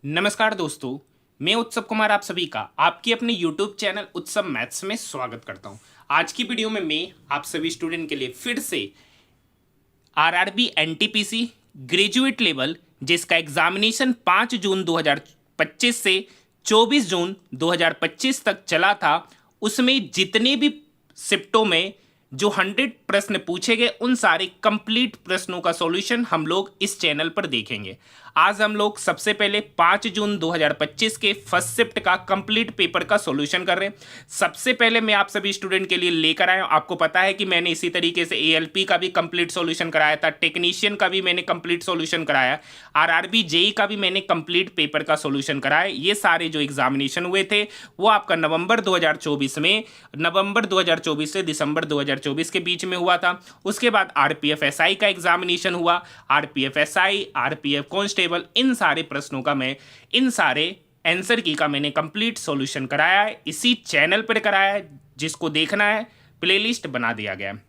नमस्कार दोस्तों, मैं उत्सव कुमार आप सभी का आपके अपने YouTube चैनल उत्सव मैथ्स में स्वागत करता हूं। आज की वीडियो में मैं आप सभी स्टूडेंट के लिए फिर से आरआरबी एनटीपीसी ग्रेजुएट लेवल जिसका एग्जामिनेशन 5 जून 2025 से 24 जून 2025 तक चला था, उसमें जितने भी शिफ्टों में जो 100 प्रश्न पूछे गए उन सारे कंप्लीट प्रश्नों का सॉल्यूशन हम लोग इस चैनल पर देखेंगे। आज हम लोग सबसे पहले 5 जून 2025 के फर्स्ट शिफ्ट का कंप्लीट पेपर का सॉल्यूशन कर रहे हैं। सबसे पहले मैं आप सभी स्टूडेंट के लिए लेकर आया हूं, आपको पता है कि मैंने इसी तरीके से एएलपी का भी कंप्लीट सॉल्यूशन कराया था, टेक्नीशियन का भी मैंने कंप्लीट सॉल्यूशन कराया, आरआरबी जेई का भी मैंने कंप्लीट पेपर का सॉल्यूशन कराया। ये सारे जो एग्जामिनेशन हुए थे वो आपका नवंबर 2024 से दिसंबर 2024 के बीच में हुआ था। उसके बाद आरपीएफ एसआई का एग्जामिनेशन हुआ, आरपीएफ एसआई, आरपीएफ कांस्टेबल, इन सारे प्रश्नों का मैं इन सारे आंसर की का मैंने कंप्लीट सॉल्यूशन कराया है, इसी चैनल पर कराया है। जिसको देखना है प्लेलिस्ट बना दिया गया है।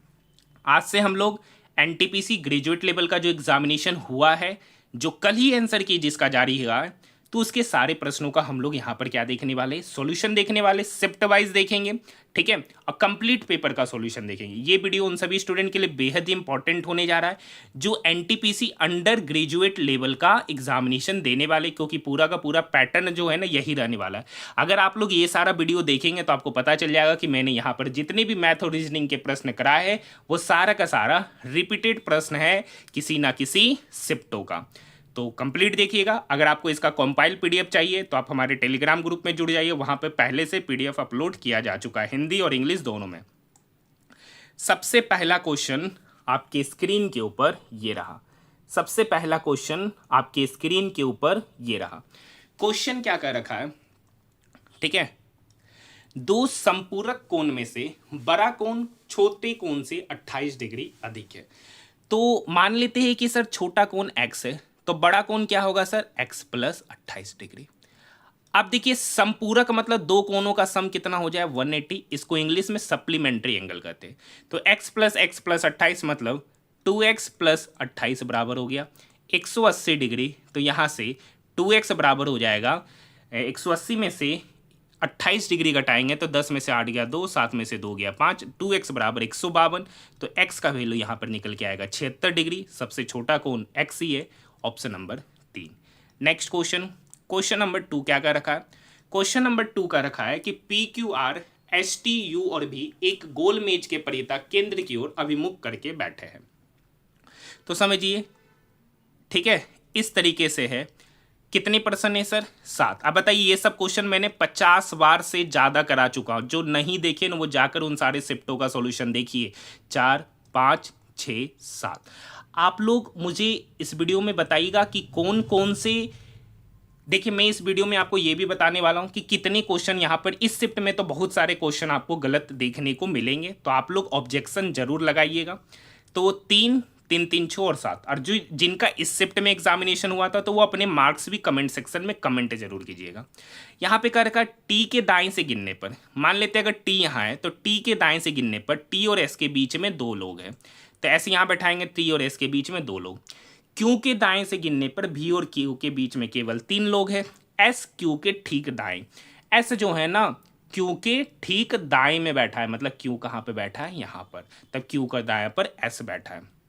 आज से हम लोग एनटीपीसी ग्रेजुएट लेवल का जो एग्जामिनेशन हुआ है, जो कल ही आंसर की जिसका जारी हुआ है, तो उसके सारे प्रश्नों का हम लोग यहाँ पर क्या देखने वाले, सॉल्यूशन देखने वाले, शिफ्ट वाइज देखेंगे, ठीक है, और कंप्लीट पेपर का सॉल्यूशन देखेंगे। ये वीडियो उन सभी स्टूडेंट के लिए बेहद ही इंपॉर्टेंट होने जा रहा है जो एनटीपीसी अंडर ग्रेजुएट लेवल का एग्जामिनेशन देने वाले, क्योंकि पूरा का पूरा पैटर्न जो है ना यही रहने वाला है। अगर आप लोग ये सारा वीडियो देखेंगे तो आपको पता चल जाएगा कि मैंने यहाँ पर जितने भी मैथ और रीजनिंग के प्रश्न कराए हैं वो सारा का सारा रिपीटेड प्रश्न है किसी ना किसी शिफ्टों का। तो कंप्लीट देखिएगा। अगर आपको इसका कंपाइल पीडीएफ चाहिए तो आप हमारे टेलीग्राम ग्रुप में जुड़ जाइए, वहां पे पहले से पीडीएफ अपलोड किया जा चुका है, हिंदी और इंग्लिश दोनों में। सबसे पहला क्वेश्चन आपके स्क्रीन के ऊपर ये रहा। सबसे पहला क्वेश्चन आपके स्क्रीन के ऊपर ये रहा। क्वेश्चन क्या कर रखा है, ठीक है, दो संपूरक कोण में से बड़ा कोण छोटे कोण से 28 डिग्री अधिक है। तो मान लेते हैं कि सर छोटा कोण x है, तो बड़ा कोण क्या होगा सर x प्लस 28 डिग्री। अब देखिए संपूरक मतलब दो कोणों का सम कितना हो जाए 180, इसको इंग्लिश में सप्लीमेंट्री एंगल कहते हैं। तो x प्लस 28 मतलब 2x प्लस 28 बराबर हो गया 180 डिग्री। तो यहाँ से 2x बराबर हो जाएगा 180 में से 28 डिग्री घटाएंगे तो 10 में से 8 गया 2, 7 में से 2 गया 5, 2x बराबर 152। तो x का वैल्यू यहाँ पर निकल के आएगा 76 डिग्री। सबसे छोटा कोण x ही है, option number 3। Next question, question number 2 क्या कर रखा है, क्वेश्चन नंबर 2 का रखा है कि P Q are S T you और भी एक गोल मेज के परिता केंद्र की ओर अभिमुख करके बैठे हैं। तो समझिए, ठीक है, इस तरीके से है। कितने प्रश्न है सर 7। अब बताइए, ये सब क्वेश्चन मैंने 50 बार से ज़्यादा करा चुका हूँ। जो नहीं देखे ना वो जाकर उन सारे शिफ्टों का सॉल्यूशन देखिए। 4, 5, 6, 7। आप लोग मुझे इस वीडियो में बताइएगा कि कौन कौन से, देखिए मैं इस वीडियो में आपको ये भी बताने वाला हूँ कि कितने क्वेश्चन यहाँ पर इस शिफ्ट में तो बहुत सारे क्वेश्चन आपको गलत देखने को मिलेंगे, तो आप लोग ऑब्जेक्शन जरूर लगाइएगा। तो 3, 3, 3, 6 और 7, और जो जिनका इस शिफ्ट में एग्जामिनेशन हुआ था तो वो अपने मार्क्स भी कमेंट सेक्शन में कमेंट जरूर कीजिएगा। यहाँ पे कह रखा टी के दाएं से गिनने पर, मान लेते हैं अगर टी यहाँ है तो टी के दाएं से गिनने पर टी और एस के बीच में 2 लोग हैं, तो ऐसे यहाँ बैठाएंगे टी और एस के बीच में 2 लोग। क्यू के दाएं से गिनने पर भी और क्यू के बीच में केवल 3 लोग हैं। एस क्यू के ठीक दाएं, एस जो है ना क्यू के ठीक दाएं में बैठा है, मतलब क्यू कहाँ पे बैठा है यहाँ पर, तब क्यू का दाएं पर एस बैठा है।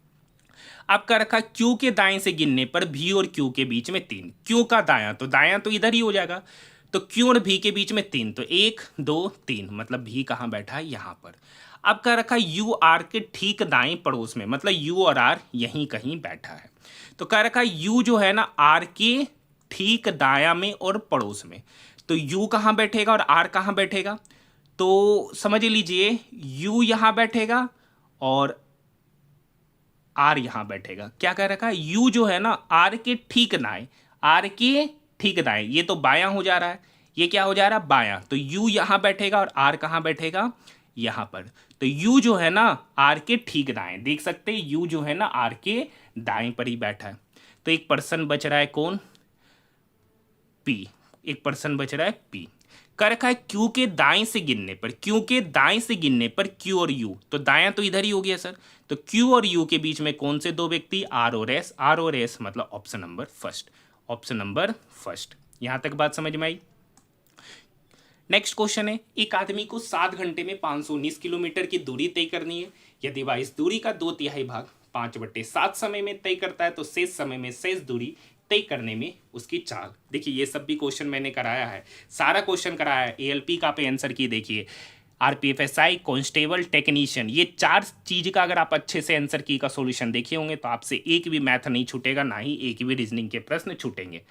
अब का रखा क्यू के दाएं से गिनने पर भी और क्यू के बीच में 3, क्यू का दायां तो दायां तो इधर ही हो जाएगा, तो क्यू और भी के बीच में 3, तो 1, 2, 3, मतलब भी कहाँ बैठा है यहाँ पर। अब का रखा यू आर के ठीक दाएं पड़ोस में, मतलब यू और आर यहीं कहीं बैठा है। तो कह रखा यू जो है ना आर के ठीक दाया में और पड़ोस में, तो यू कहाँ बैठेगा और आर कहाँ बैठेगा, तो समझ लीजिए यू यहाँ बैठेगा और आर यहां बैठेगा। क्या कह रखा है, यू जो है ना आर के ठीक दाएं, आर के ठीक दाएं, ये तो बायां हो जा रहा है, ये क्या हो जा रहा है बायां, तो यू यहां बैठेगा और आर कहां बैठेगा यहां पर। तो यू जो है ना आर के ठीक दाएं, देख सकते हैं यू जो है ना आर के दाएं पर ही बैठा है। तो एक पर्सन बच रहा है कौन, पी, एक पर्सन बच रहा है पी। कर रखा है क्यू के दाएं से गिनने पर, क्यू के दाएं से गिनने पर क्यू और यू, तो दायां तो इधर ही हो गया सर, तो क्यू और यू के बीच में कौन से 2 व्यक्ति, आर और एस, आर और एस मतलब option number first, option number first. यहां तक बात समझ में आई। नेक्स्ट क्वेश्चन है, एक आदमी को 7 घंटे में 519 किलोमीटर की दूरी तय करनी है। यदि वह इस दूरी का 2/3 भाग 5/7 समय में तय करता है तो शेष समय में शेष दूरी तय करने में उसकी चाल। देखिए ये सब भी क्वेश्चन मैंने कराया है, सारा क्वेश्चन कराया है। एएलपी का पे आंसर की देखिए, आरपीएफएसआई, कांस्टेबल, टेक्नीशियन, ये 4 चीज का अगर आप अच्छे से आंसर की का सॉल्यूशन देखे होंगे तो आपसे एक भी मैथ नहीं छूटेगा, ना ही एक भी रीजनिंग के प्रश्न छूटेंगे।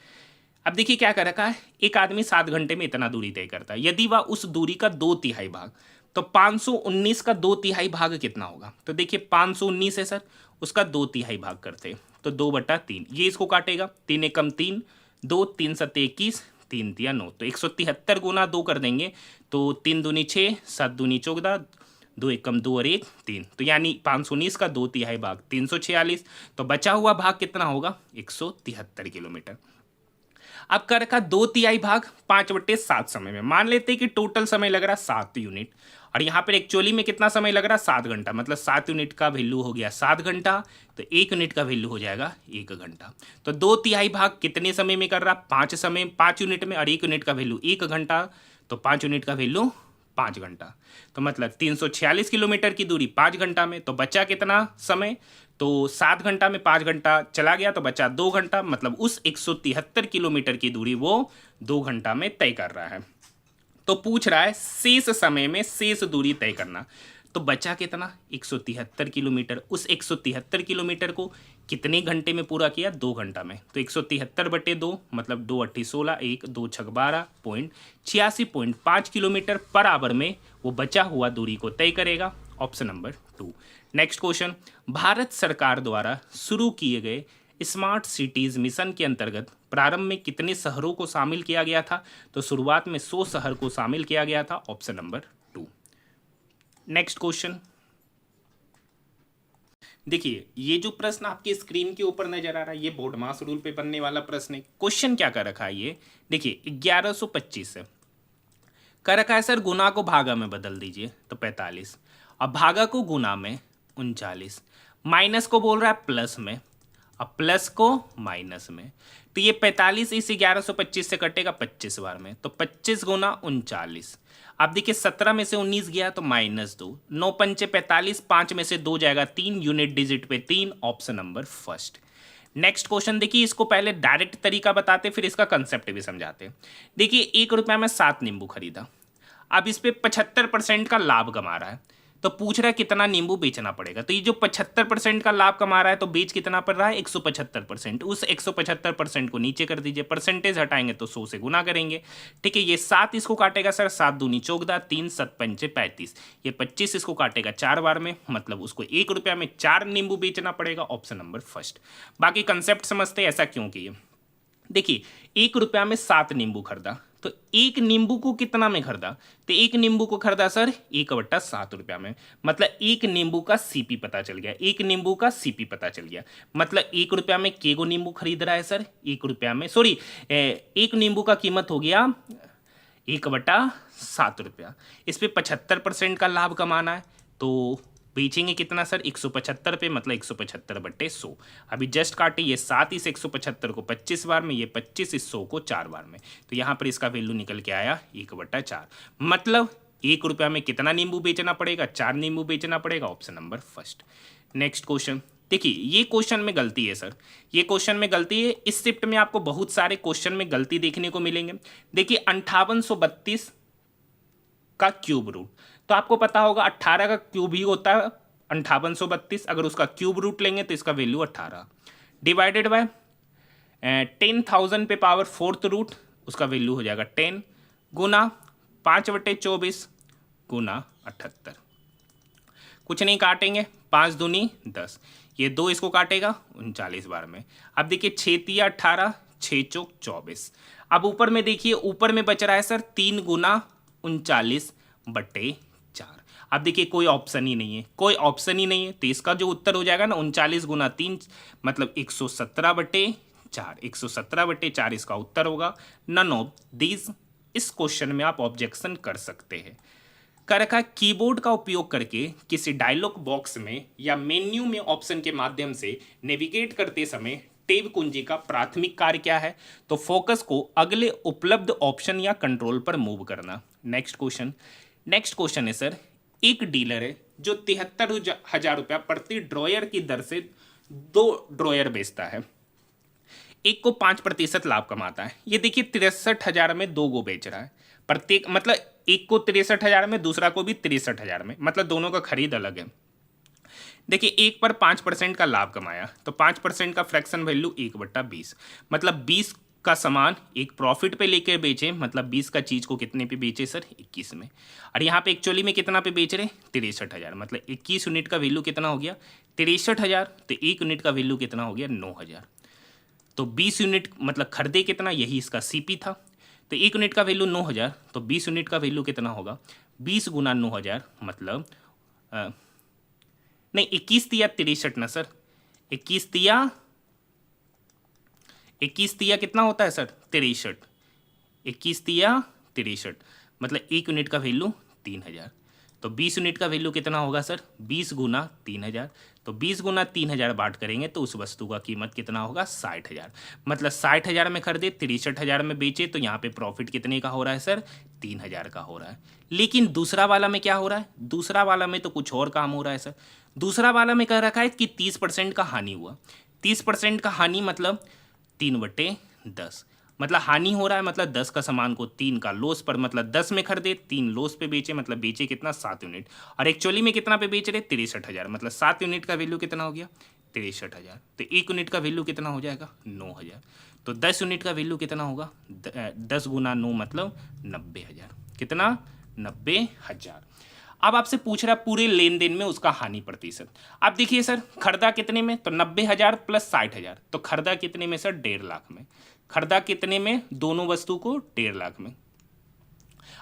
अब देखिए क्या कर रखा है, एक आदमी 7 घंटे में इतना दूरी तय करता है। यदि वह उस दूरी का 2/3 भाग, तो 519 का 2/3 भाग कितना होगा? तो देखिए 519 है सर, उसका 2/3 भाग करते हैं तो 2/3, ये इसको काटेगा, 3 एकम 3, 2 3 7 21, 3 तिया 9, तो 173 गुना 2 कर देंगे तो 3 दूनी 6, 7 दूनी 14, 2 एकम 2 और 1 3, तो यानी 519 का 2/3 भाग 346, तो बचा हुआ भाग कितना होगा? 173 किलोमीटर। अब कर रखा 2/3 भाग 5/7 समय में, मान लेते हैं कि टोटल समय लग रहा 7 यूनिट, और यहाँ पर एक्चुअली में कितना समय लग रहा? 7 घंटा, मतलब 7 यूनिट का वैल्यू हो गया 7 घंटा, तो 1 यूनिट का वैल्यू हो जाएगा 1 घंटा। तो 2/3 भाग कितने समय में कर रहा? 5 यूनिट में, और 1 यूनिट का वैल्यू 1 घंटा, तो 5 यूनिट का वैल्यू 5 घंटा, तो मतलब 346 किलोमीटर की दूरी 5 घंटा में। तो बचा कितना समय? तो 7 घंटा में 5 घंटा चला गया तो बचा 2 घंटा, मतलब उस 173 किलोमीटर की दूरी वो 2 घंटा में तय कर रहा है। तो पूछ रहा है शेष समय में शेष दूरी तय करना। तो बचा कितना? 173 किलोमीटर। उस 173 किलोमीटर को कितने घंटे में पूरा किया? 2 घंटा में। तो 173/2 मतलब 2 8 16, 1 2 6 12.86.5 किलोमीटर पर आवर में वो बचा हुआ दूरी को तय करेगा। Option number 2। Next question, Bharat सरकार द्वारा शुरू किए गए स्मार्ट सिटीज मिशन के अंतर्गत प्रारंभ में कितने शहरों को शामिल किया गया था? तो शुरुआत में 100 शहर को शामिल किया गया था। Option number 2। नेक्स्ट क्वेश्चन, देखिए ये जो प्रश्न आपकी स्क्रीन के ऊपर नजर आ रहा है ये बोर्ड मास रूल पे बनने वाला प्रश्न है। क्वेश्चन क्या कर रखा है ये देखिए, 1125 है कर रखा है सर, गुना को भागा में बदल दीजिए तो 45, अब भागा को गुना में 39, माइनस को बोल रहा है प्लस में, अब प्लस को माइनस में, तो ये 45 इस 1125 से कटेगा 25 बार में, तो 25 गुना 39। अब देखिए 17 में से 19 गया तो -2, 9 पंचे 45, 5 में से 2 जाएगा 3, यूनिट डिजिट पे 3, option number first. Next question देखिए, इसको पहले डायरेक्ट तरीका बताते फिर इसका कंसेप्ट भी समझाते। देखिए 1 रुपया में 7 नींबू खरीदा, अब इस पे 75% का लाभ कमा रहा है, तो पूछ रहा है कितना नींबू बेचना पड़ेगा। तो ये जो 75% का लाभ कमा रहा है तो बेच कितना पड़ रहा है? 175%। उस 175% को नीचे कर दीजिए, परसेंटेज हटाएंगे तो 100 से गुना करेंगे। ठीक है, ये 7 इसको काटेगा सर, 7 दूनी 14, 3 7 पंचे 35, ये 25 इसको काटेगा 4 बार में, मतलब उसको 1 रुपया में 4 नींबू बेचना पड़ेगा। Option number first. बाकी कंसेप्ट समझते ऐसा क्यों किए। देखिए 1 रुपया में 7 नींबू खरीदा, तो 1 नींबू को कितना में खरीदा? तो 1 नींबू को खरीदा सर 1/7 रुपया में, मतलब 1 नींबू का सीपी पता चल गया, 1 नींबू का सीपी पता चल गया, मतलब 1 रुपया में केगो नींबू खरीद रहा है सर? 1 रुपया में, सॉरी 1 नींबू का कीमत हो गया 1/7 रुपया। इस पे 75% का लाभ कमाना है तो बेचेंगे कितना सर? 175 पे, मतलब 175/100। अभी जस्ट काटे, ये 7 इस 175 को 25 बार में, ये 25 इस 100 को 4 बार में, तो यहाँ पर इसका वैल्यू निकल के आया 1/4। मतलब 1 रुपया में कितना नींबू बेचना पड़ेगा? 4 नींबू बेचना पड़ेगा। Option number first. Next question देखिए, ये क्वेश्चन में गलती है सर, ये क्वेश्चन में गलती है। इस शिफ्ट में आपको बहुत सारे क्वेश्चन में गलती देखने को मिलेंगे। देखिए 5832 का क्यूब रूट, तो आपको पता होगा 18 का क्यूब ही होता है 5832, अगर उसका क्यूब रूट लेंगे तो इसका वैल्यू 18, डिवाइडेड बाय 10,000 पे पावर 4th रूट, उसका वैल्यू हो जाएगा 10, गुना 5/24 गुना 78। कुछ नहीं काटेंगे, 5 दूनी 10, ये 2 इसको काटेगा 39 बार में। अब देखिए 6 तिया 18, 6 चौक 24। अब ऊपर में देखिए, ऊपर में बच रहा है सर 3 गुना 39/4। अब देखिए कोई ऑप्शन ही नहीं है, कोई ऑप्शन ही नहीं है, तो इसका जो उत्तर हो जाएगा ना 39 गुना 3 मतलब 117/4, 117/4 इसका उत्तर होगा। नन ऑफ दीज, इस क्वेश्चन में आप ऑब्जेक्शन कर सकते हैं। कर रखा कीबोर्ड का उपयोग करके किसी डायलॉग बॉक्स में या मेन्यू में ऑप्शन के माध्यम से नेविगेट करते समय टेब कुंजी का प्राथमिक कार्य क्या है? तो फोकस को अगले उपलब्ध ऑप्शन या कंट्रोल पर मूव करना। नेक्स्ट क्वेश्चन है सर, एक डीलर है जो 73,000 रुपया प्रति ड्रॉयर की दर से 2 ड्रॉयर बेचता है। एक को 5% लाभ कमाता है। ये देखिए 63,000 में 2 गो बेच रहा है, प्रत्येक मतलब एक को 63,000 में, दूसरा को भी 63,000 में, मतलब दोनों का खरीद अलग है। देखिए एक पर 5% का लाभ कमाया, तो 5% का फ्रैक्शन वैल्यू 1/20, मतलब 20 का सामान एक प्रॉफिट पे लेकर बेचे, मतलब 20 का चीज को कितने पे बेचे सर? 21 में। और यहाँ पे एक्चुअली में कितना पे बेच रहे? 63,000, मतलब 21 यूनिट का वैल्यू कितना हो गया? 63,000। तो 1 यूनिट का वैल्यू कितना हो गया? 9,000। तो 20 यूनिट मतलब खरीदे कितना, यही इसका सीपी था। तो 1 यूनिट का वैल्यू 9,000, तो 20 यूनिट का वैल्यू कितना होगा? 20 गुना 9,000 मतलब नहीं 21 तिया 63 ना सर, 21 तिया कितना होता है सर? 63। 21 तिया 63 मतलब 1 यूनिट का वैल्यू 3,000। तो 20 यूनिट का वैल्यू कितना होगा सर? 20 गुना 3,000। तो 20 गुना 3,000 बांट करेंगे तो उस वस्तु का कीमत कितना होगा? 60,000। मतलब 60,000 में खरीदे, 63,000 में बेचे, तो यहाँ पे प्रॉफिट कितने का हो रहा है सर? 3,000 का हो रहा है। लेकिन दूसरा वाला में क्या हो रहा है? दूसरा वाला में तो कुछ और काम हो रहा है सर। दूसरा वाला में कह रखा है कि 30% का हानि हुआ। 30% का हानि मतलब 3/10, मतलब हानि हो रहा है, मतलब 10 का सामान को 3 का लॉस पर, मतलब 10 में खरीदे, 3 लॉस पे बेचे, मतलब बेचे कितना? 7 यूनिट। और एक्चुअली में कितना पे बेच रहे? 63,000, मतलब 7 यूनिट का वैल्यू कितना हो गया? 63,000। तो 1 यूनिट का वैल्यू कितना हो जाएगा? 9,000। तो 10 यूनिट का वैल्यू कितना होगा? 10 गुना 9 मतलब 90,000। कितना? 90,000। अब आपसे पूछ रहा है पूरे लेन देन में उसका हानि प्रतिशत। अब देखिए सर, खरीदा कितने में? तो 90,000 प्लस 60,000, तो खरीदा कितने में सर? 1.5 लाख में। खरीदा कितने में? दोनों वस्तु को 1.5 लाख में।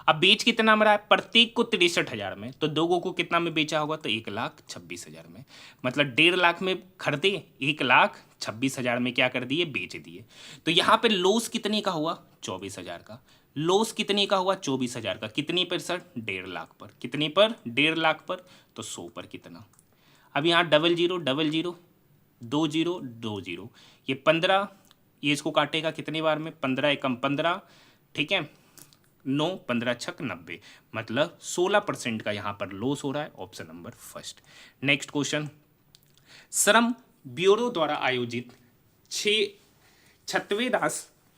अब बेच कितना में रहा है? प्रत्येक को 63,000 में, तो दोगों को कितना में बेचा होगा? तो 1,26,000 में। मतलब 1.5 लाख में खरीदे, 1,26,000 में क्या कर दिए? बेच दिए। तो यहाँ पे लॉस कितने का हुआ? 24,000 का। लॉस कितने का हुआ? 24,000 का। कितने पर सर? 1.5 लाख पर। कितने पर? 1.5 लाख पर। तो 100 पर कितना? अब यहाँ 00 00 20 20, ये 15, ये इसको काटेगा कितनी बार में? 15 एकम 15, ठीक है, 9 15 छक 90, मतलब 16% का यहाँ पर लॉस हो रहा है। Option number first. Next question, श्रम ब्यूरो द्वारा आयोजित 6वें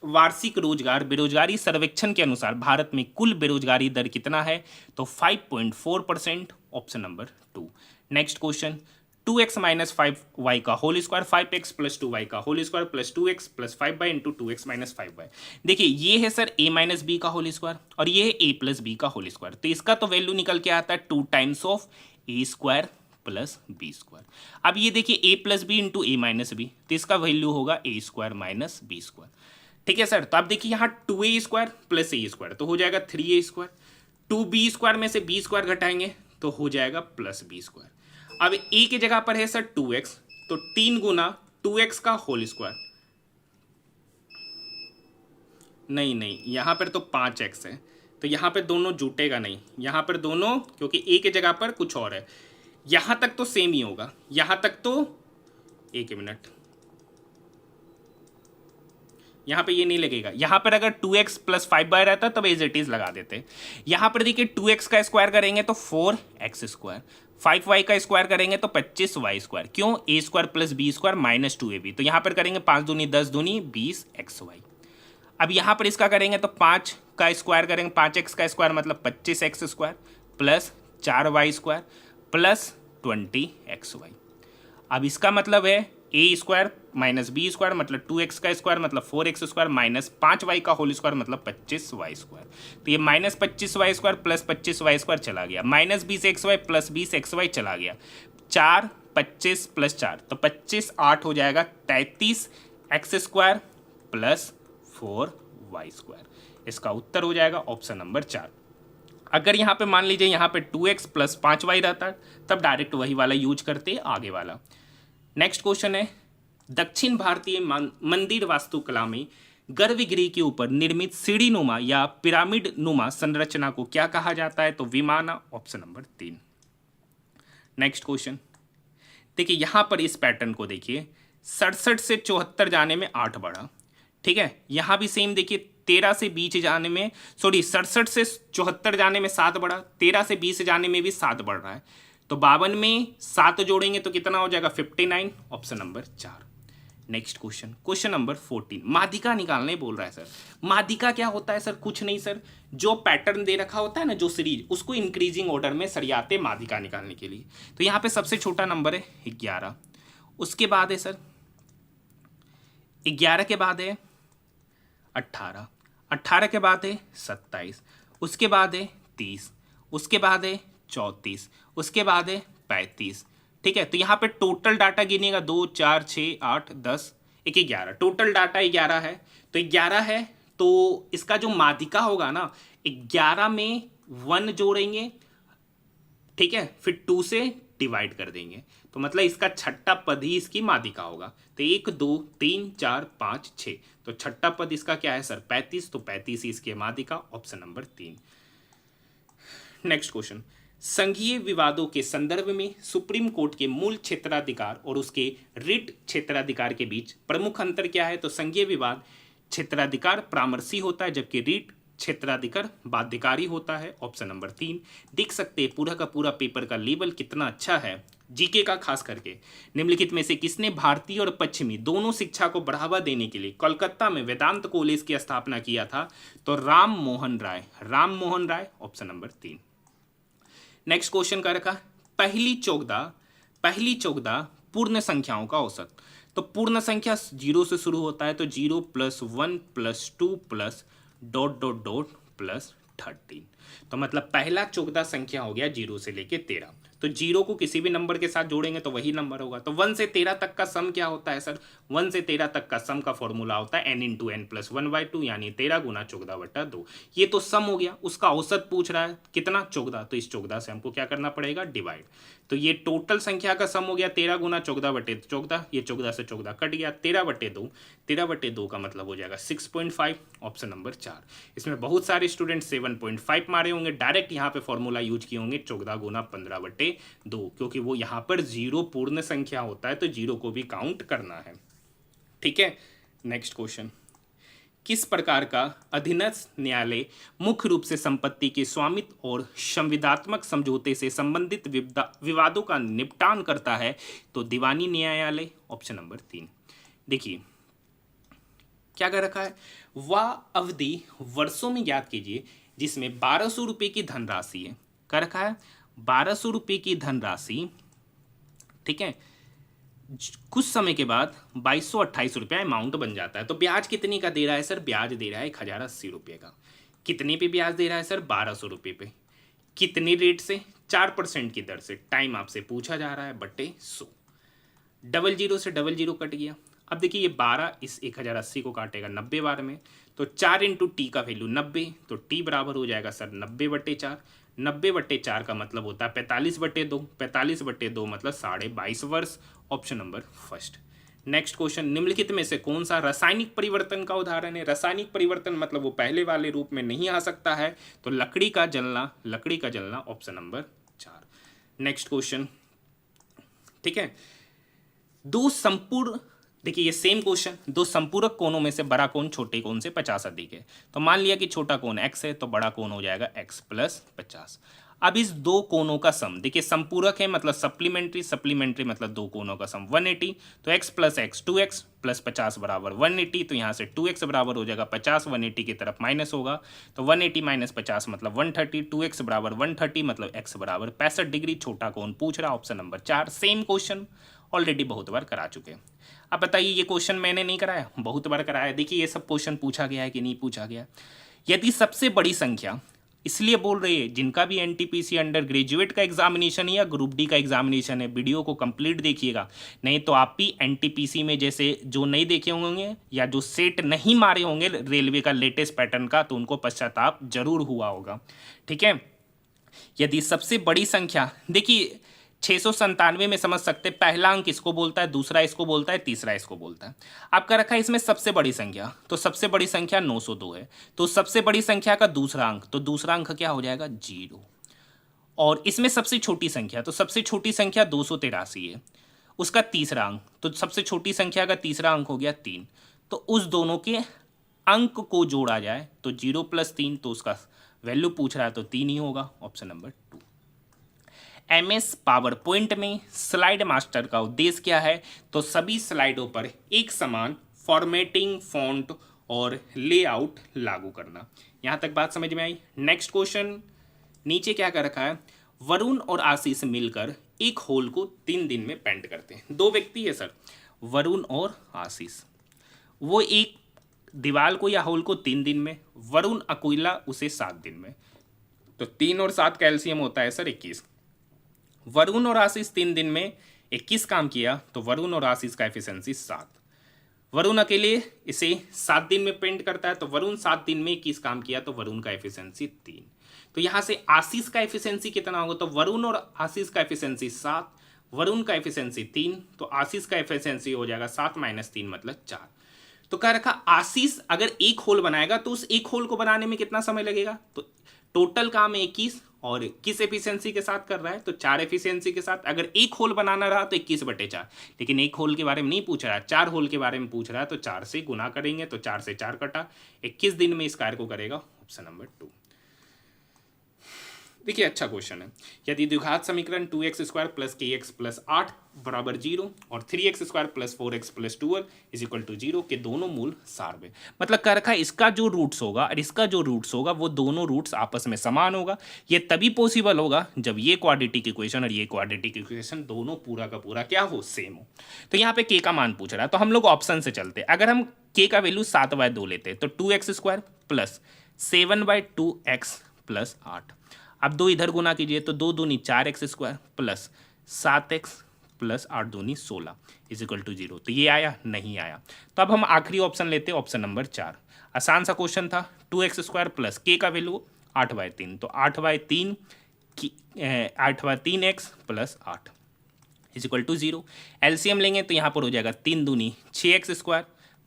वार्षिक रोजगार बेरोजगारी सर्वेक्षण के अनुसार भारत में कुल बेरोजगारी दर कितना है? तो 5.4%। Option number 2। Next question, 2x minus 5y का whole square 5x plus 2y का whole square plus 2x plus 5y into 2x minus 5y। देखिए ये है सर a माइनस बी का होल स्क्वायर और ये है a प्लस बी का होल स्क्वायर। तो इसका तो वैल्यू निकल के आता है 2 times of a square plus B square. अब ये देखिए a plus B into a minus B, तो इसका वैल्यू होगा a square minus B square. ठीक है सर, तो आप देखिए यहाँ 2a square plus a square तो हो जाएगा 3a स्क्वायर। 2b स्क्वायर में से b स्क्वायर घटाएंगे तो हो जाएगा प्लस b स्क्वायर। अब a की जगह पर है सर 2x, तो 3 गुना 2x का होल स्क्वायर, नहीं यहाँ पर तो 5x है, तो यहाँ पर दोनों जुटेगा नहीं, यहाँ पर दोनों, क्योंकि a की जगह पर कुछ और है। यहाँ तक तो सेम ही होगा, यहाँ तक तो, एक मिनट, यहाँ पे ये नहीं लगेगा। यहाँ पर अगर 2x प्लस 5y रहता तब एज इट इज लगा देते। यहाँ पर देखिए 2x का स्क्वायर करेंगे तो 4x स्क्वायर, 5y का स्क्वायर करेंगे तो 25y स्क्वायर। क्यों? a square plus B square minus 2ab, तो यहाँ पर करेंगे 5 दूनी 10 दूनी 20xy। अब यहाँ पर इसका करेंगे तो 5 का स्क्वायर करेंगे, 5x का स्क्वायर मतलब 25x square plus 4y square plus 20xy। अब इसका मतलब है a square minus B square मतलब 2x का स्क्वायर मतलब 4x स्क्वायर माइनस 5y का होल स्क्वायर मतलब 25y स्क्वायर। तो ये minus 25y square plus 25y square चला गया, माइनस 20xy प्लस 20xy चला गया, 4 25 प्लस 4 तो 25 8 हो जाएगा 33x square plus 4y square. इसका उत्तर हो जाएगा ऑप्शन नंबर 4। अगर यहाँ पे मान लीजिए यहाँ पे 2x प्लस 5y रहता तब डायरेक्ट वही वाला यूज करते आगे वाला। नेक्स्ट क्वेश्चन है, दक्षिण भारतीय मंदिर वास्तुकला में गर्भगृह के ऊपर निर्मित सीढ़ी नुमा या पिरामिड नुमा संरचना को क्या कहा जाता है? तो विमाना। Option number 3। नेक्स्ट क्वेश्चन देखिए, यहाँ पर इस पैटर्न को देखिए, 67 से 74 जाने में 8 बढ़ा। ठीक है, यहाँ भी सेम देखिए, 13 से 20 जाने में, सॉरी 67 से 74 जाने में 7 बढ़ा, 13 से 20 जाने में भी 7 बढ़ रहा है। तो 52 में 7 जोड़ेंगे तो कितना हो जाएगा 59, option number 4। Next question, question number 14, माध्यिका निकालने बोल रहा है सर। माध्यिका क्या होता है सर? कुछ नहीं सर, जो पैटर्न दे रखा होता है ना, जो सीरीज, उसको इंक्रीजिंग ऑर्डर में सरियाते माध्यिका निकालने के लिए। तो यहाँ पे सबसे छोटा नंबर है 11, उसके बाद है सर 11 के बाद है 18, 18 के बाद है 27, उसके बाद है 30, उसके बाद है 34, उसके बाद है 35। ठीक है, तो यहाँ पे टोटल डाटा गिनेगा 2 4 6 8 10 11, टोटल डाटा 11 है। तो 11 है, तो इसका जो माध्यिका होगा ना, 11 में 1 जोड़ेंगे, ठीक है, फिर 2 से डिवाइड कर देंगे, तो मतलब इसका छठा पद ही इसकी माध्यिका होगा। तो 1 2 3 4 5 6, तो छठा पद इसका क्या है सर? 35, तो 35 ही इसकी माध्यिका, ऑप्शन नंबर 3। नेक्स्ट क्वेश्चन, संघीय विवादों के संदर्भ में सुप्रीम कोर्ट के मूल क्षेत्राधिकार और उसके रिट क्षेत्राधिकार के बीच प्रमुख अंतर क्या है? तो संघीय विवाद क्षेत्राधिकार परामर्शी होता है, जबकि रिट क्षेत्राधिकार बाध्यकारी होता है, ऑप्शन नंबर 3। देख सकते हैं पूरा का पूरा पेपर का लेवल कितना अच्छा है, जीके का खास करके। निम्नलिखित में से किसने भारतीय और पश्चिमी दोनों शिक्षा को बढ़ावा देने के लिए कोलकाता में वेदांत कॉलेज की स्थापना किया था? तो राम मोहन राय, Ram Mohan Roy, option number 3। Next question का रखा, पहली चौगदा पूर्ण संख्याओं का औसत। तो पूर्ण संख्या 0 से शुरू होता है, तो 0 + 1 + 2 + ... + 13। तो मतलब पहला चौगदा संख्या हो गया 0 से लेके 13। तो 0 को किसी भी नंबर के साथ जोड़ेंगे तो वही नंबर होगा। तो 1 से 13 तक का सम क्या होता है सर? 1 से 13 तक का सम का फॉर्मूला होता है n × n + 1/2, यानी 13 × 14/2। ये तो सम हो गया, उसका औसत पूछ रहा है कितना? चौगदा। तो इस चौगदा से हमको क्या करना पड़ेगा? डिवाइड। तो ये टोटल संख्या का सम हो गया 13 × 14/14, ये 14 से 14 कट गया, 13/2, 13/2 का मतलब हो जाएगा 6.5, ऑप्शन नंबर 4। इसमें बहुत सारे स्टूडेंट 7.5 मारे होंगे, डायरेक्ट यहाँ पे फॉर्मूला यूज किए होंगे 14 × 15/2, क्योंकि वो यहाँ पर 0 पूर्ण संख्या होता है, तो 0 को भी काउंट करना है। ठीक है, नेक्स्ट क्वेश्चन, किस प्रकार का अधीनस्थ न्यायालय मुख्य रूप से संपत्ति के स्वामित्व और संविदात्मक समझौते से संबंधित विवादों का निपटान करता है? तो दीवानी न्यायालय, ऑप्शन नंबर 3। देखिए क्या कर रखा है, वह अवधि वर्षों में ज्ञात कीजिए जिसमें 1200 रुपये की धनराशि है, कर रखा है 1200 रुपये की धनराशि, ठीक है, कुछ समय के बाद 2228 रुपया अमाउंट बन जाता है। तो ब्याज कितने का दे रहा है सर? ब्याज दे रहा है 1080 रुपये का। कितने पे ब्याज दे रहा है सर? 1200 रुपये पे। कितने रेट से? 4% की दर से। टाइम आपसे पूछा जा रहा है, बटे 100। 00 से 00 कट गया। अब देखिए ये 12 इस 1080 को काटेगा 90 बार में, तो 4 × टी का वैल्यू 90, तो टी बराबर हो जाएगा सर 90/4। 90/4 का मतलब होता है 45/2, 45/2 मतलब 22.5 वर्ष, option number first. Next question, निम्नलिखित में से कौन सा रासायनिक परिवर्तन का उदाहरण है? रासायनिक परिवर्तन मतलब वो पहले वाले रूप में नहीं आ सकता है, तो लकड़ी का जलना, ऑप्शन नंबर 4। नेक्स्ट क्वेश्चन, ठीक है, देखिए ये सेम क्वेश्चन, दो संपूरक कोणों में से बड़ा कोण छोटे कोण से 50 अधिक है। तो मान लिया कि छोटा कोण x है, तो बड़ा कोण हो जाएगा x + 50। अब इस दो कोणों का सम, देखिए संपूरक है मतलब सप्लीमेंट्री मतलब दो कोणों का सम 180, तो x + x 2x + 50 = 180, तो यहाँ से 2x बराबर हो जाएगा 50, 180 की तरफ माइनस होगा, तो 180 - 50 मतलब 130, 2x = 130 मतलब x = 65 डिग्री, छोटा कोण पूछ रहा, option number 4। Same question already बहुत बार करा चुके हैं। अब बताइए ये क्वेश्चन मैंने नहीं कराया, बहुत बार कराया। देखिए ये सब क्वेश्चन पूछा गया है कि नहीं पूछा गया। यदि सबसे बड़ी संख्या, इसलिए बोल रही है जिनका भी एनटीपीसी अंडर ग्रेजुएट का एग्जामिनेशन है या ग्रुप डी का एग्जामिनेशन है, वीडियो को कंप्लीट देखिएगा, नहीं तो आप भी एनटीपीसी में जैसे जो नहीं देखे होंगे या जो सेट नहीं मारे होंगे रेलवे का लेटेस्ट पैटर्न का, तो उनको पश्चाताप जरूर हुआ होगा। ठीक है, यदि सबसे बड़ी संख्या, देखिए 697 में समझ सकते, पहला अंक इसको बोलता है, दूसरा इसको बोलता है, तीसरा इसको बोलता है। आपका रखा है इसमें सबसे बड़ी संख्या, तो सबसे बड़ी संख्या 902 है, तो सबसे बड़ी संख्या का दूसरा अंक, तो दूसरा अंक क्या हो जाएगा 0। और इसमें सबसे छोटी संख्या, तो सबसे छोटी संख्या 283 है, उसका तीसरा अंक, तो सबसे छोटी संख्या का तीसरा अंक हो गया 3, तो उस दोनों के अंक को जोड़ा जाए तो 0 + 3, तो उसका वैल्यू पूछ रहा है तो 3 ही होगा, option number 2। MS power point में स्लाइड मास्टर का उद्देश्य क्या है? तो सभी स्लाइडों पर एक समान फॉर्मेटिंग, फॉन्ट और लेआउट लागू करना। यहाँ तक बात समझ में आई? नेक्स्ट क्वेश्चन नीचे क्या कर रखा है, वरुण और आशीष मिलकर एक होल को 3 दिन में पेंट करते हैं। 2 व्यक्ति है सर, वरुण और आशीष, वो एक दीवार को या होल को 3 दिन में, वरुण अकेला उसे 7 दिन में, तो 3 और 7 का एलसीएम होता है सर 21। वरुण और आशीष 3 दिन में 21 काम किया, तो वरुण और आशीष का एफिशिएंसी 7। वरुण अकेले इसे 7 दिन में पेंट करता है, तो वरुण 7 दिन में 21 काम किया, तो वरुण का एफिशिएंसी 3। तो यहाँ से आशीष का एफिशिएंसी कितना होगा? तो वरुण और आशीष का एफिशिएंसी 7, वरुण का एफिशिएंसी 3, तो आशीष का एफिशिएंसी हो जाएगा 7 - 3 मतलब 4। तो कह रखा आशीष अगर एक होल बनाएगा तो उस एक होल को बनाने में कितना समय लगेगा? तो टोटल काम 21 और किस एफिशिएंसी के साथ कर रहा है? तो 4 एफिशिएंसी के साथ। अगर एक होल बनाना रहा तो 21/4, लेकिन एक होल के बारे में नहीं पूछ रहा है, 4 होल के बारे में पूछ रहा है, तो 4 से गुना करेंगे, तो 4 से 4 कटा, 21 दिन में इस कार्य को करेगा, ऑप्शन नंबर 2। देखिए अच्छा क्वेश्चन है, यदि द्विघात समीकरण 2x² + kx + 8 बराबर 0 और 3x² + 4x + 12 = 0 के दोनों मूल सार्वय, मतलब कर रखा है इसका जो रूट्स होगा और इसका जो रूट्स होगा वो दोनों रूट्स आपस में समान होगा। ये तभी पॉसिबल होगा जब ये क्वाड्रेटिक इक्वेशन और ये क्वाड्रेटिक इक्वेशन दोनोों पूरा का पूरा क्या हो, सेम हो। तो यहाँ पे k का मान पूछ रहा है, तो हम लोग ऑप्शन से चलते हैं। अगर हम k का वैल्यू 7/2 लेते हैं तो 2x² + 7/2x + 8, अब 2 इधर गुना कीजिए तो 2 दूनी 4x² + 7x + 8 दूनी 16 = 0। तो ये आया? नहीं आया। तो अब हम आखिरी ऑप्शन लेते हैं, ऑप्शन नंबर 4। आसान सा क्वेश्चन था, 2x² + k का वैल्यू 8/3, तो 8/3 8/3x + 8 = 0। एलसीएम लेंगे तो यहाँ पर हो जाएगा 3 दूनी 6x²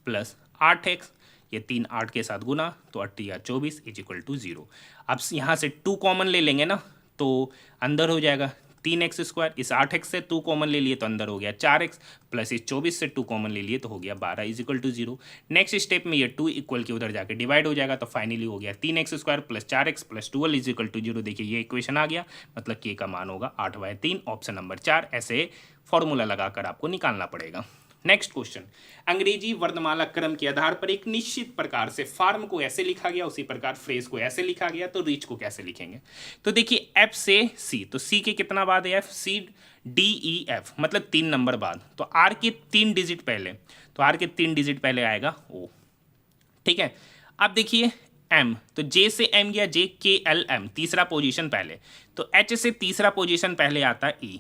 + 8x, ये 3 8 के साथ गुना, तो 8 या 24 = 0। अब यहाँ से 2 कॉमन ले लेंगे ना, तो अंदर हो जाएगा 3x², इस 8x से 2 कॉमन ले लिए तो अंदर हो गया 4x, प्लस इस 24 से 2 कॉमन ले लिए तो हो गया 12 = 0। नेक्स्ट स्टेप में ये 2 इक्वल के उधर जाके डिवाइड हो जाएगा, तो फाइनली हो गया 3x² + 4x + 12 = 0। देखिए ये इक्वेशन आ गया, मतलब k का मान होगा 8/3, ऑप्शन नंबर 4। ऐसे फॉर्मूला लगाकर आपको निकालना पड़ेगा। नेक्स्ट क्वेश्चन, अंग्रेजी वर्णमाला क्रम के आधार पर एक निश्चित प्रकार से फार्म को ऐसे लिखा गया, उसी प्रकार फ्रेज को ऐसे लिखा गया, तो रीच को कैसे लिखेंगे? तो देखिए F से C, तो C के कितना बाद है? F, C, D, E, F, मतलब 3 नंबर बाद, तो R के 3 डिजिट पहले, तो R के 3 डिजिट पहले आएगा O, ठीक है। अब देखिए M, तो J से M गया, J, K, L, M, तीसरा पोजीशन पहले, तो H से तीसरा पोजीशन पहले आता है E,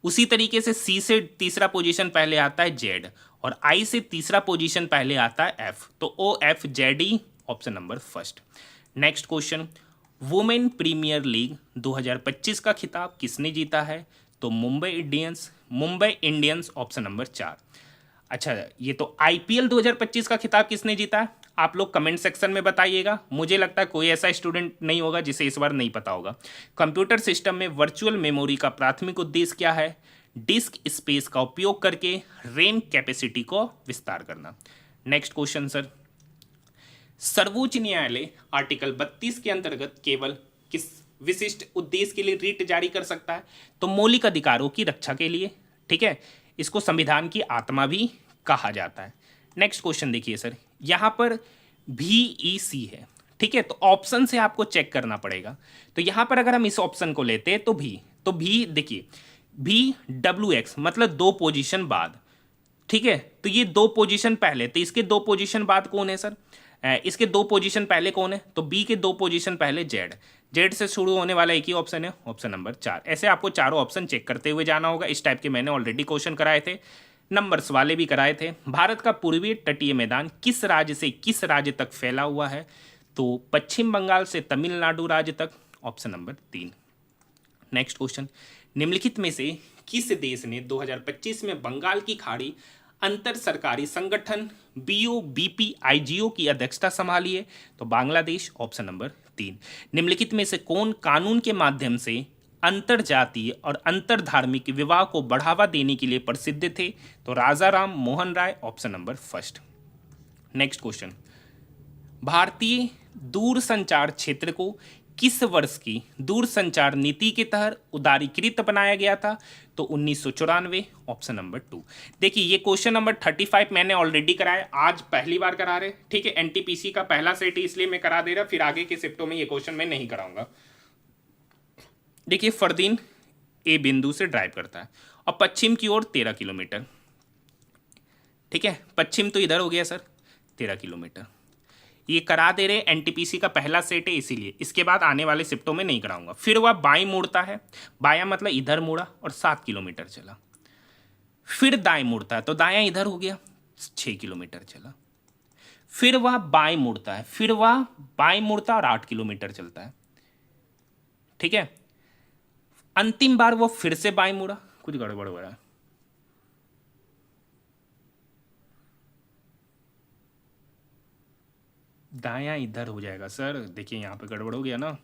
उसी तरीके से C से तीसरा पोजीशन पहले आता है Z, और I से तीसरा पोजीशन पहले आता है F, तो OFZE, option number first. Next question, women premiere league 2025 का खिताब किसने जीता है? तो मुंबई इंडियंस, ऑप्शन नंबर 4। अच्छा, ये तो IPL 2025 का खिताब किसने जीता है? आप लोग कमेंट सेक्शन में बताइएगा। मुझे लगता है कोई ऐसा स्टूडेंट नहीं होगा जिसे इस बार नहीं पता होगा। कंप्यूटर सिस्टम में वर्चुअल मेमोरी का प्राथमिक उद्देश्य क्या है? डिस्क स्पेस का उपयोग करके रैम कैपेसिटी को विस्तार करना। नेक्स्ट क्वेश्चन सर, सर्वोच्च न्यायालय आर्टिकल 32 के अंतर्गत केवल किस विशिष्ट उद्देश्य के लिए रिट जारी कर सकता है? तो मौलिक अधिकारों की रक्षा के लिए, ठीक है। इसको संविधान की आत्मा भी कहा जाता है। नेक्स्ट क्वेश्चन देखिए सर, यहाँ पर VEC है, ठीक है, तो ऑप्शन से आपको चेक करना पड़ेगा। तो यहाँ पर अगर हम इस ऑप्शन को लेते हैं तो भी देखिए VWX मतलब 2 पोजीशन बाद, ठीक है। तो ये 2 पोजीशन पहले, तो इसके 2 पोजीशन बाद कौन है सर? इसके 2 पोजीशन पहले कौन है? तो B के 2 पोजीशन पहले Z से शुरू होने वाला एक ही ऑप्शन है, ऑप्शन नंबर 4। ऐसे आपको चारों ऑप्शन चेक करते हुए जाना होगा। इस टाइप के मैंने ऑलरेडी क्वेश्चन कराए थे, नंबर्स वाले भी कराए थे। भारत का पूर्वी तटीय मैदान किस राज्य से किस राज्य तक फैला हुआ है? तो पश्चिम बंगाल से तमिलनाडु राज्य तक, ऑप्शन नंबर 3। नेक्स्ट क्वेश्चन, निम्नलिखित में से किस देश ने 2025 में बंगाल की खाड़ी अंतर सरकारी संगठन BOBPIGO की अध्यक्षता संभाली है? तो बांग्लादेश, ऑप्शन नंबर 3। निम्नलिखित में से कौन कानून के माध्यम से अंतर जातीय और अंतर धार्मिक विवाह को बढ़ावा देने के लिए प्रसिद्ध थे? तो Raja Ram Mohan Roy, option number first. Next question, भारतीय दूरसंचार क्षेत्र को किस वर्ष की दूरसंचार नीति के तहत उदारीकृत बनाया गया था? तो 1994, ऑप्शन नंबर 2। देखिए ये क्वेश्चन नंबर 35 मैंने ऑलरेडी कराया, आज पहली बार करा रहे, ठीक है। एनटीपीसी का पहला सेट इसलिए मैं करा दे रहा, फिर आगे के शिफ्टों में ये क्वेश्चन मैं नहीं कराऊंगा। देखिए फरदीन ए बिंदु से ड्राइव करता है और पश्चिम की ओर 13 किलोमीटर, ठीक है। पश्चिम तो इधर हो गया सर, 13 किलोमीटर ये करा दे रहे। एनटीपीसी का पहला सेट है इसीलिए, इसके बाद आने वाले शिफ्टों में नहीं कराऊंगा। फिर वह बाएं मुड़ता है, बायां मतलब इधर मुड़ा और 7 किलोमीटर चला। फिर दाएं मुड़ता है तो दायां इधर हो गया, 6 किलोमीटर चला। फिर वह बाएं मुड़ता है, फिर वह बाएं मुड़ता और 8 किलोमीटर चलता है, ठीक है। अंतिम बार वो फिर से बाएं मुड़ा, कुछ गड़बड़ हो रहा है। दायां इधर हो जाएगा सर, देखिए यहाँ पे गड़बड़ हो गया ना,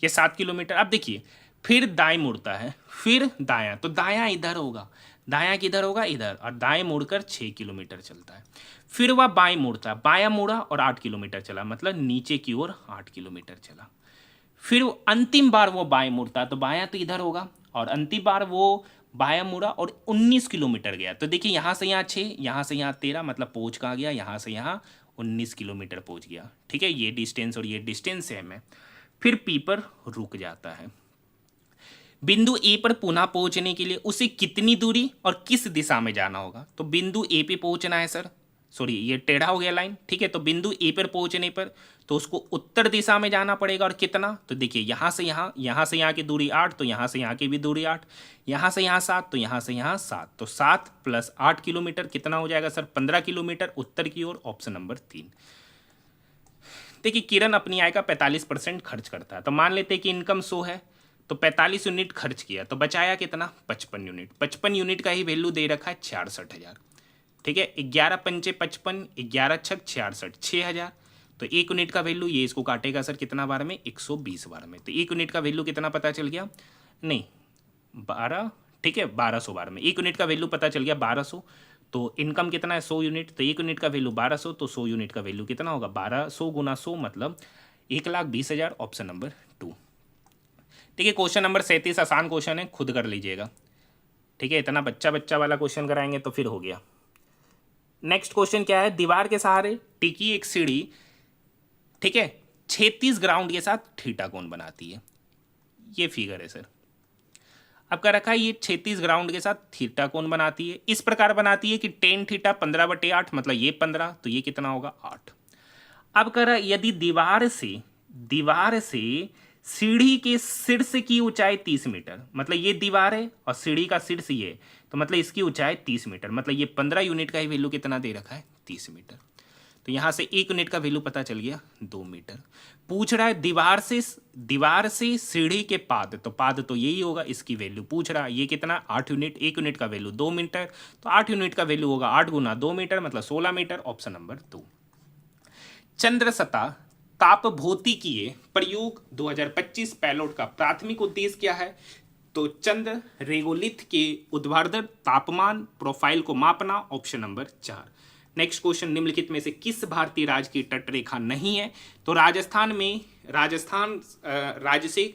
ये 7 किलोमीटर। अब देखिए फिर दाएं मुड़ता है, फिर दायां, तो दायां इधर होगा, दायां किधर होगा, इधर, और दाएं मुड़कर 6 किलोमीटर चलता है। फिर वह बाएं मुड़ता है, बायां मुड़ा और 8 किलोमीटर चला, मतलब नीचे की ओर 8 किलोमीटर चला। फिर अंतिम बार वो बाएं मुड़ता है, तो बायां तो इधर होगा, और अंतिम बार वो बायां मुड़ा और 19 किलोमीटर गया। तो देखिए यहाँ से यहाँ 6, यहाँ से यहाँ 13, मतलब पहुँच कहाँ गया, यहाँ से यहाँ 19 किलोमीटर पहुँच गया, ठीक है। ये डिस्टेंस और ये डिस्टेंस सेम है। फिर पी पर रुक जाता है। बिंदु ए पर पुनः पहुंचने के लिए उसे कितनी दूरी और किस दिशा में जाना होगा? तो बिंदु ए पे पहुंचना है सर, सॉरी ये टेढ़ा हो गया लाइन, ठीक है। तो बिंदु ए पर पहुंचने पर तो उसको उत्तर दिशा में जाना पड़ेगा, और कितना? तो देखिए यहाँ से यहाँ, यहाँ से यहाँ की दूरी 8, तो यहाँ से यहाँ की भी दूरी 8, यहाँ से यहाँ 7, तो यहाँ से यहाँ 7, तो 7 + 8 किलोमीटर कितना हो जाएगा सर? 15 किलोमीटर उत्तर की ओर, ऑप्शन नंबर 3। देखिए किरण अपनी आय का 45% खर्च करता है, तो मान लेते हैं कि इनकम 100 है, तो 45 यूनिट खर्च किया, तो बचाया कितना? 55 यूनिट। 55 यूनिट का ही वैल्यू दे रखा है 66,000, ठीक है। 11 पंचे 55, 11 छक 66, 6,000। तो 1 यूनिट का वैल्यू, ये इसको काटेगा सर कितना बार में? 120 बार में। तो 1 यूनिट का वैल्यू कितना पता चल गया? नहीं 12, ठीक है, 1200 बार में 1 यूनिट का वैल्यू पता चल गया 1200। तो इनकम कितना है? 100 यूनिट, तो 1 यूनिट का वैल्यू 1200, तो 100 यूनिट का वैल्यू कितना होगा? 1200 गुना 100 मतलब 1,20,000, ऑप्शन नंबर 2। ठीक है, क्वेश्चन नंबर 37 आसान क्वेश्चन है, खुद कर लीजिएगा, ठीक है। इतना बच्चा बच्चा वाला क्वेश्चन कराएंगे तो फिर हो गया। नेक्स्ट क्वेश्चन क्या है? दीवार के सहारे टिकी एक सीढ़ी, ठीक है, 36 ग्राउंड के साथ थीटा कोण बनाती है। ये फिगर है सर, अब क्या रखा है? ये 36 ग्राउंड के साथ थीटा कोण बनाती है, इस प्रकार बनाती है कि tan थीटा 15/8, मतलब ये 15, तो ये कितना होगा? 8। अब कह रहा यदि दीवार से सीढ़ी के शीर्ष की ऊंचाई 30 मीटर, मतलब ये दीवार है और सीढ़ी का शीर्ष ये, तो मतलब इसकी ऊंचाई 30 मीटर, मतलब ये 15 यूनिट का ही वैल्यू कितना दे रखा है? 30 मीटर। तो यहाँ से 1 यूनिट का वैल्यू पता चल गया 2 मीटर। पूछ रहा है दीवार से सीढ़ी के पाद, तो पाद तो यही होगा, इसकी वैल्यू पूछ रहा है। ये कितना? 8 यूनिट, 1 यूनिट का वैल्यू 2 मीटर, तो 8 यूनिट का वैल्यू होगा 8 गुना 2 मीटर, मतलब 16 मीटर, ऑप्शन नंबर 2। चंद्र सतह तापभौतिकीय प्रयोग 2025 पैलोड का प्राथमिक उद्देश्य क्या है? तो चंद्र रेगोलिथ के ऊर्ध्वाधर तापमान प्रोफाइल को मापना, ऑप्शन नंबर 4। नेक्स्ट क्वेश्चन, निम्नलिखित में से किस भारतीय राज्य की तटरेखा नहीं है? तो राजस्थान राज्य से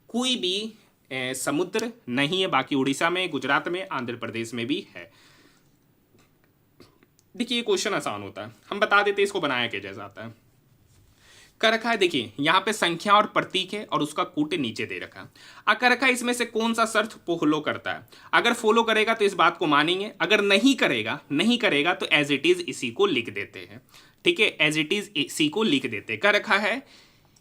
कोई भी समुद्र नहीं है, बाकी उड़ीसा में, गुजरात में, आंध्र प्रदेश में भी है। देखिए ये क्वेश्चन आसान होता है, हम बता देते हैं इसको बनाया क्या जैसा आता है। कर रखा है, देखिए यहाँ पे संख्या और प्रतीक है और उसका कूट नीचे दे रखा है। कर रखा है इसमें से कौन सा शर्त फॉलो करता है? अगर फॉलो करेगा तो इस बात को मानेंगे, अगर नहीं करेगा तो एज इट इज इसी को लिख देते हैं, ठीक है, एज इट इज इसी को लिख देते हैं। कर रखा है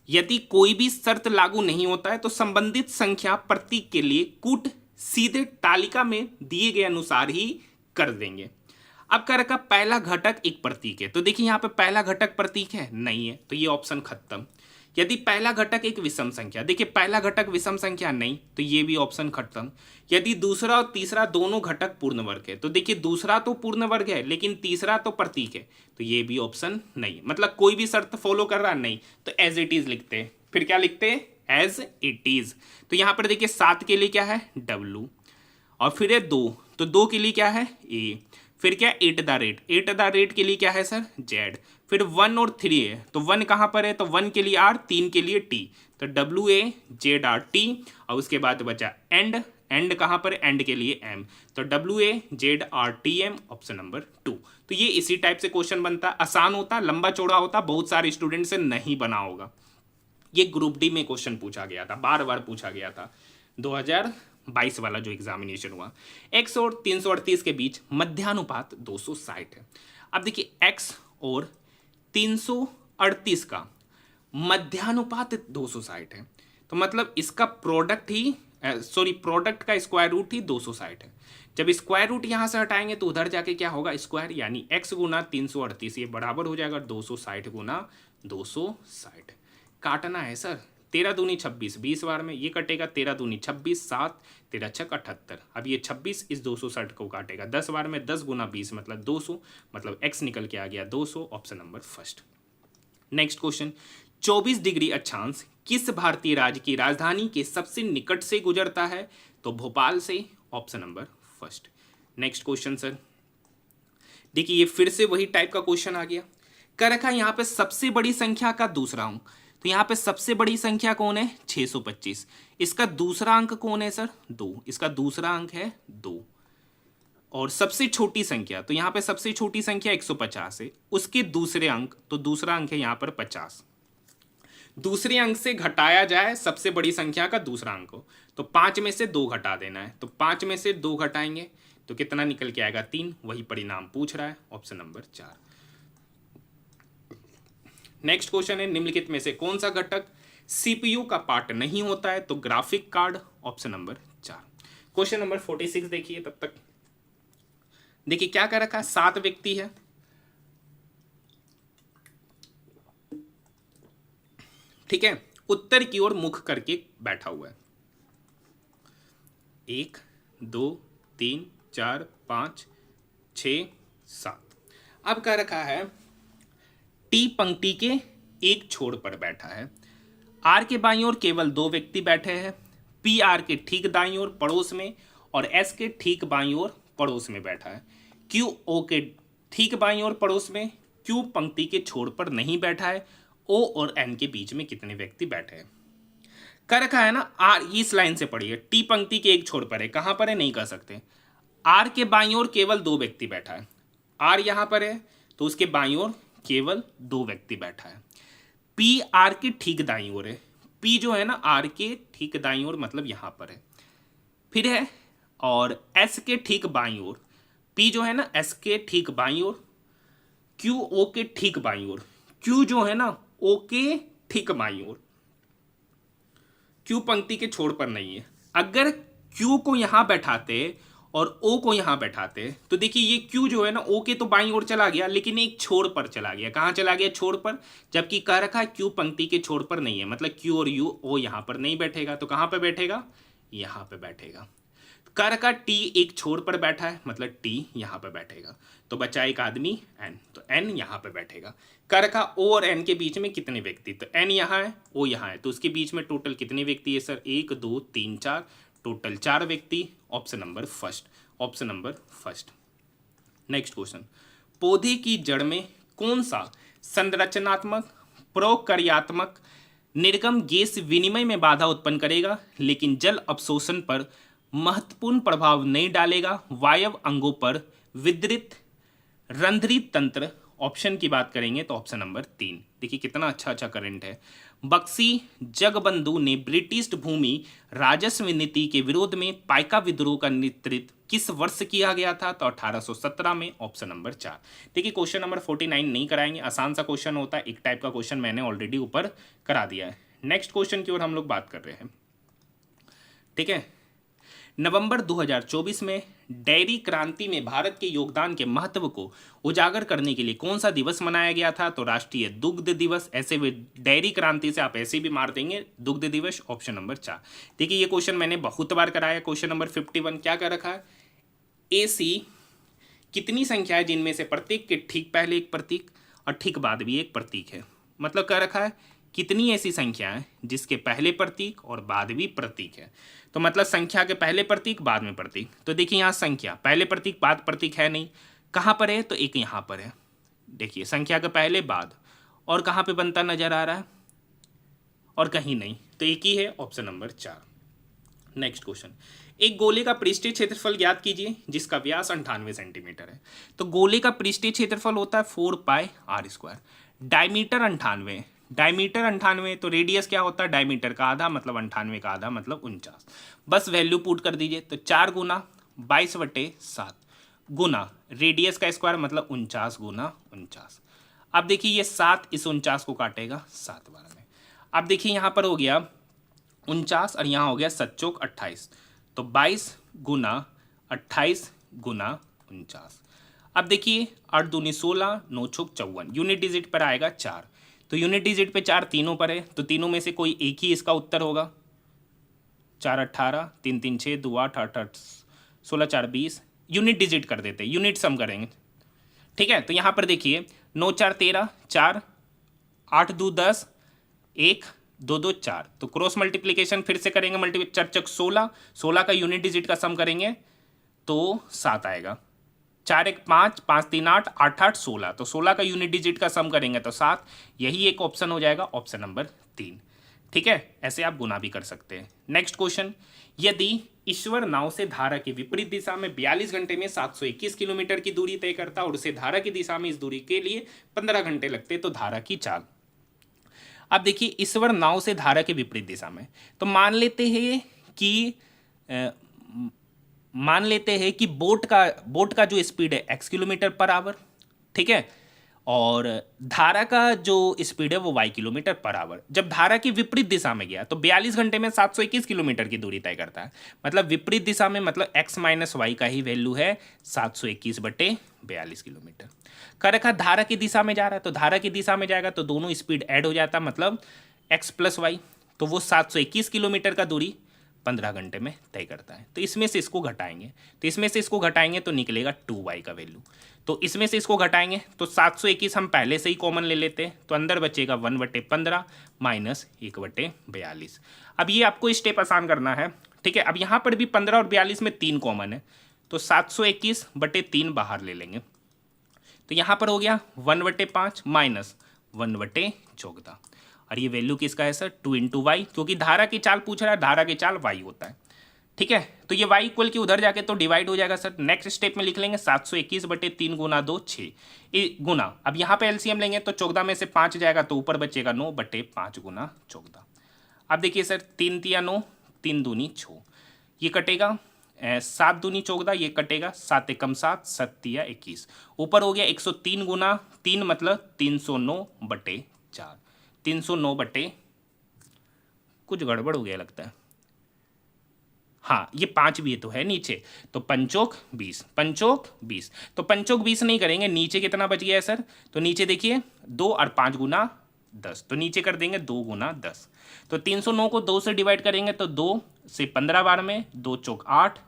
यदि कोई भी शर्त लागू नहीं होता है तो संबंधित संख्या प्रतीक के लिए कूट सीधे तालिका में दिए गए अनुसार ही कर देंगे। अब कह रखा पहला घटक एक प्रतीक है, तो देखिए यहाँ पे पहला घटक प्रतीक है नहीं है, तो ये ऑप्शन खत्म। यदि पहला घटक एक विषम संख्या, देखिए पहला घटक विषम संख्या नहीं, तो ये भी ऑप्शन खत्म। यदि दूसरा और तीसरा दोनों घटक पूर्ण वर्ग है, तो देखिए दूसरा तो पूर्ण वर्ग है लेकिन तीसरा तो प्रतीक है, तो ये भी ऑप्शन नहीं। मतलब कोई भी शर्त फॉलो कर रहा नहीं, तो एज इट इज लिखते हैं। फिर क्या लिखते हैं? As it is. तो यहाँ पर देखिए 7 के लिए क्या है W, और फिर है 2, तो 2 के लिए क्या है A, फिर क्या एट द रेट के लिए क्या है सर Z, फिर 1 और 3 है, तो 1 कहाँ पर है, तो 1 के लिए R, 3 के लिए T, तो WAZRT, और उसके बाद बचा एंड कहाँ पर, एंड के लिए M, तो WAZRTM, ऑप्शन नंबर 2। तो ये इसी टाइप से क्वेश्चन बनता है, आसान होता, लंबा चौड़ा होता, बहुत सारे स्टूडेंट से नहीं बना होगा। ये ग्रुप डी में क्वेश्चन पूछा गया था, बार बार पूछा गया था, 2022 वाला जो एग्जामिनेशन हुआ। x और 338 के बीच मध्यानुपात 260 है। अब देखिए x और 338 का मध्यानुपात 260 है, तो मतलब इसका प्रोडक्ट का स्क्वायर रूट ही 260 है। जब स्क्वायर रूट यहाँ से हटाएंगे तो उधर जाके क्या होगा, स्क्वायर, यानी x गुना 338 ये बराबर हो जाएगा 260 गुना 260। काटना है सर, 13 दूनी 26, 20 बार में ये कटेगा, 13 दूनी 26, 7 13 छक 78। अब ये 26 इस 260 को काटेगा 10 बार में, 10 गुना 20 मतलब 200, मतलब x निकल के आ गया 200, option number first. Next question, 24 degree अक्षांश किस भारतीय राज्य की राजधानी के सबसे निकट से गुजरता है, तो भोपाल से, option number first. Next question sir, देखिए ये फिर से वही टाइप का क्वेश्चन आ गया, कर रखा है यहाँ पे सबसे बड़ी संख्या का दूसरा अंक, तो यहाँ पे सबसे बड़ी संख्या कौन है 625, इसका दूसरा अंक कौन है सर 2, इसका दूसरा अंक है 2, और सबसे छोटी संख्या, तो यहाँ पे सबसे छोटी संख्या 150 है, उसके दूसरे अंक, तो दूसरा अंक है यहाँ पर 50, दूसरे अंक से घटाया जाए सबसे बड़ी संख्या का दूसरा अंक हो, तो 5 में से 2 घटा देना है, तो 5 में से 2 घटाएंगे तो कितना निकल के आएगा 3, वही परिणाम पूछ रहा है, ऑप्शन नंबर 4। नेक्स्ट क्वेश्चन है, निम्नलिखित में से कौन सा घटक सीपीयू का पार्ट नहीं होता है, तो graphic card, option number 4। Question number 46 देखिए, तब तक देखिए क्या कर रखा है, 7 व्यक्ति है, ठीक है, उत्तर की ओर मुख करके बैठा हुआ है, 1 2 3 4 5 6 7। अब कह रखा है टी पंक्ति के एक छोर पर बैठा है, आर के बाईं ओर केवल 2 व्यक्ति बैठे हैं, पी आर के ठीक दाईं ओर पड़ोस में और एस के ठीक बाईं ओर पड़ोस में बैठा है, क्यू ओ के ठीक बाईं ओर पड़ोस में, क्यू पंक्ति के छोर पर नहीं बैठा है, ओ और एन के बीच में कितने व्यक्ति बैठे हैं। कर रखा है ना, आर इस लाइन से पढ़िए, टी पंक्ति के एक छोर पर है, कहां पर है नहीं कर सकते, आर के बाईं ओर केवल 2 व्यक्ति बैठा है, आर यहां पर है तो उसके बाईं ओर केवल 2 व्यक्ति बैठा है, पी आर के ठीक दाईं ओर है, पी जो है ना आर के ठीक दाईं ओर मतलब यहां पर है, फिर है और एस के ठीक बाईं ओर, पी जो है ना एस के ठीक बाईं ओर, क्यू ओ के ठीक बाईं ओर, क्यू जो है ना ओ के ठीक बाईं ओर, क्यू पंक्ति के छोर पर नहीं है। अगर क्यू को यहां बैठाते और ओ को यहां बैठाते तो देखिए ये क्यू जो है ना ओ के तो बाईं ओर चला गया, लेकिन एक छोर पर चला गया, कहां चला गया छोर पर, जबकि कह रखा है क्यू पंक्ति के छोर पर नहीं है, मतलब क्यू और यू ओ यहां पर नहीं बैठेगा, तो कहां पर बैठेगा यहां पर बैठेगा। कह रखा टी एक छोर पर बैठा है, मतलब टी यहां पर बैठेगा, तो बचा एक आदमी एन, तो एन यहां पर बैठेगा। कह रखा ओ और एन के बीच में कितने व्यक्ति, तो एन यहां है ओ यहां है, तो उसके बीच में टोटल कितने व्यक्ति है सर 1 2 3 4, टोटल 4 व्यक्ति, option number first, option number first. Next question, पौधे की जड़ में कौन सा संरचनात्मक प्रोकर्यात्मक निर्गम गैस विनिमय में बाधा उत्पन्न करेगा लेकिन जल अवशोषण पर महत्वपूर्ण प्रभाव नहीं डालेगा, वायव अंगों पर विद्रित रंध्रित तंत्र, ऑप्शन की बात करेंगे तो ऑप्शन नंबर 3। देखिए कितना अच्छा करंट है। बक्सी जगबंधु ने ब्रिटिश भूमि राजस्व नीति के विरोध में पाइका विद्रोह का नेतृत्व किस वर्ष किया गया था, तो 1817 में, ऑप्शन नंबर 4। देखिए क्वेश्चन नंबर 49 नहीं कराएंगे, आसान सा क्वेश्चन होता है, एक टाइप का क्वेश्चन मैंने ऑलरेडी ऊपर करा दिया है। नेक्स्ट क्वेश्चन की ओर हम लोग बात कर रहे हैं, ठीक है। नवंबर 2024 में डेयरी क्रांति में भारत के योगदान के महत्व को उजागर करने के लिए कौन सा दिवस मनाया गया था, तो राष्ट्रीय दुग्ध दिवस। ऐसे डेयरी क्रांति से आप ऐसे भी मार देंगे दुग्ध दिवस, ऑप्शन नंबर 4। देखिए ये क्वेश्चन मैंने बहुत बार कराया। क्वेश्चन नंबर 51 क्या कर रखा है, ऐसी कितनी संख्या है जिनमें से प्रत्येक के ठीक पहले एक प्रतीक और ठीक बाद भी एक प्रतीक है, मतलब कह रखा है कितनी ऐसी संख्या है जिसके पहले प्रतीक और बाद भी प्रतीक है। तो मतलब संख्या के पहले प्रतीक बाद में प्रतीक। तो देखिए यहाँ संख्या पहले प्रतीक बाद प्रतीक है नहीं, कहाँ पर है, तो एक यहाँ पर है। देखिए संख्या के पहले बाद, और कहाँ पे बनता नजर आ रहा है, और कहीं नहीं, तो एक ही है, ऑप्शन नंबर 4। नेक्स्ट क्वेश्चन, एक गोले का पृष्ठीय क्षेत्रफल ज्ञात कीजिए जिसका व्यास 98 सेंटीमीटर है। तो गोले का पृष्ठीय क्षेत्रफल होता है 4πr²। डायमीटर 98, डायमीटर 98, तो रेडियस क्या होता है, डायमीटर का आधा मतलब 98 का आधा मतलब 49। बस वैल्यू पुट कर दीजिए, तो 4 गुना 22/7 गुना रेडियस का स्क्वायर मतलब 49 गुना 49। अब देखिए ये 7 इस 49 को काटेगा 7 बार में। अब देखिए यहाँ पर हो गया 49 और यहाँ हो गया 7 चौक 28, तो 22 गुना 28 गुना 49। अब देखिए 8 दूनी 16, 9 चौक 54, यूनिट डिजिट पर आएगा 4, तो यूनिट डिजिट पे 4 तीनों पर है, तो तीनों में से कोई एक ही इसका उत्तर होगा। 4 18, 3 3 6, 2 8 8 8 16 4 20, यूनिट डिजिट कर देते, यूनिट सम करेंगे। ठीक है, तो यहाँ पर देखिए 9 4 13, 4 8 2 10, 1 2 2 4, तो क्रॉस मल्टीप्लीकेशन फिर से करेंगे, मल्टीप्ली 4 चक 16, 16 का यूनिट डिजिट का सम करेंगे तो 7 आएगा। 4 1 5, 5 3 8, 8 8 16, तो 16 का यूनिट डिजिट का सम करेंगे तो 7, यही एक ऑप्शन हो जाएगा, ऑप्शन नंबर 3। ठीक है, ऐसे आप गुना भी कर सकते हैं। नेक्स्ट क्वेश्चन, यदि ईश्वर नाव से धारा की विपरीत दिशा में 42 घंटे में 721 किलोमीटर की दूरी तय करता और उसे धारा की दिशा में इस दूरी के लिए 15 घंटे लगते, तो धारा की चाल। अब देखिए ईश्वर नाव से धारा के विपरीत दिशा में, तो मान लेते हैं कि बोट का जो स्पीड है x किलोमीटर पर आवर, ठीक है, और धारा का जो स्पीड है वो y किलोमीटर पर आवर। जब धारा की विपरीत दिशा में गया तो 42 घंटे में 721 किलोमीटर की दूरी तय करता है, मतलब विपरीत दिशा में, मतलब x माइनस वाई का ही वैल्यू है 721/42 किलोमीटर। कर रखा धारा की दिशा में जा रहा है, तो धारा की दिशा में जाएगा तो दोनों स्पीड ऐड हो जाता, मतलब x प्लस वाई, तो वो 721 किलोमीटर का दूरी 15 घंटे में तय करता है। तो इसमें से इसको घटाएंगे, तो निकलेगा 2y का वैल्यू। तो इसमें से इसको घटाएंगे तो 721 हम पहले से ही कॉमन ले लेते हैं, तो अंदर बचेगा 1/15 माइनस 1/42। अब ये आपको स्टेप आसान करना है। ठीक है, अब यहाँ पर भी 15 और 42 में 3 कॉमन है, तो 721/3 बाहर ले लेंगे, तो यहाँ पर हो गया 1/5 माइनस 1/14, और ये वैल्यू किसका है सर, 2 × y, क्योंकि धारा की चाल पूछ रहा है, धारा की चाल y होता है। ठीक है, तो ये y इक्वल की उधर जाके तो डिवाइड हो जाएगा सर। नेक्स्ट स्टेप में लिख लेंगे 721/3 गुना 2 6 गुना, अब यहाँ पे एलसीएम लेंगे तो 14 में से 5 जाएगा तो ऊपर बचेगा 9/5 गुना 14। अब देखिए सर 3 तिया 9, 3 दूनी 6, ये कटेगा 7 दूनी 14, ये कटेगा 7 एकम 7, 7 तिया 21, ऊपर हो गया 103 गुना 3 मतलब 309/4, 309 कुछ गड़बड़ हो गया लगता है, हाँ ये 5 भी तो है नीचे, तो 5 20, 5 तो 5 नहीं करेंगे, नीचे कितना बच गया है सर, तो नीचे देखिए 2 और 5 गुना 10, तो नीचे कर देंगे 2 गुना 10, तो 309 को 2 से डिवाइड करेंगे तो 2 से 15 बार में 2 चौक 8,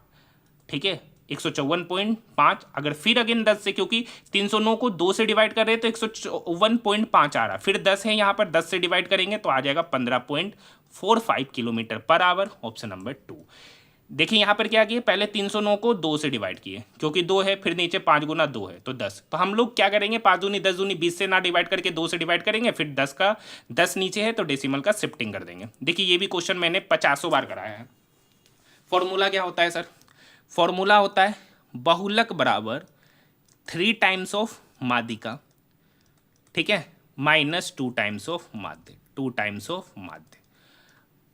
ठीक है 154.5, अगर फिर अगेन 10 से, क्योंकि 309 को 2 से डिवाइड कर रहे हैं तो 151.5 आ रहा, फिर 10 है यहाँ पर, 10 से डिवाइड करेंगे तो आ जाएगा 15.45 kilometre per hour, option number 2। देखिए यहाँ पर क्या किए, पहले 309 को 2 से डिवाइड किए, क्योंकि 2 है, फिर नीचे 5 गुना 2 है तो 10, तो हम लोग क्या करेंगे 5 दूनी 10 दूनी 20 से ना डिवाइड करके 2 से डिवाइड करेंगे, फिर 10 का 10 नीचे है तो डेसिमल का शिफ्टिंग कर देंगे। देखिए ये भी क्वेश्चन मैंने 50 बार कराया है। फॉर्मूला क्या होता है सर, फॉर्मूला होता है बहुलक बराबर 3 टाइम्स ऑफ माध्यिका, ठीक है, माइनस 2 टाइम्स ऑफ माध्य, 2 टाइम्स ऑफ माध्य।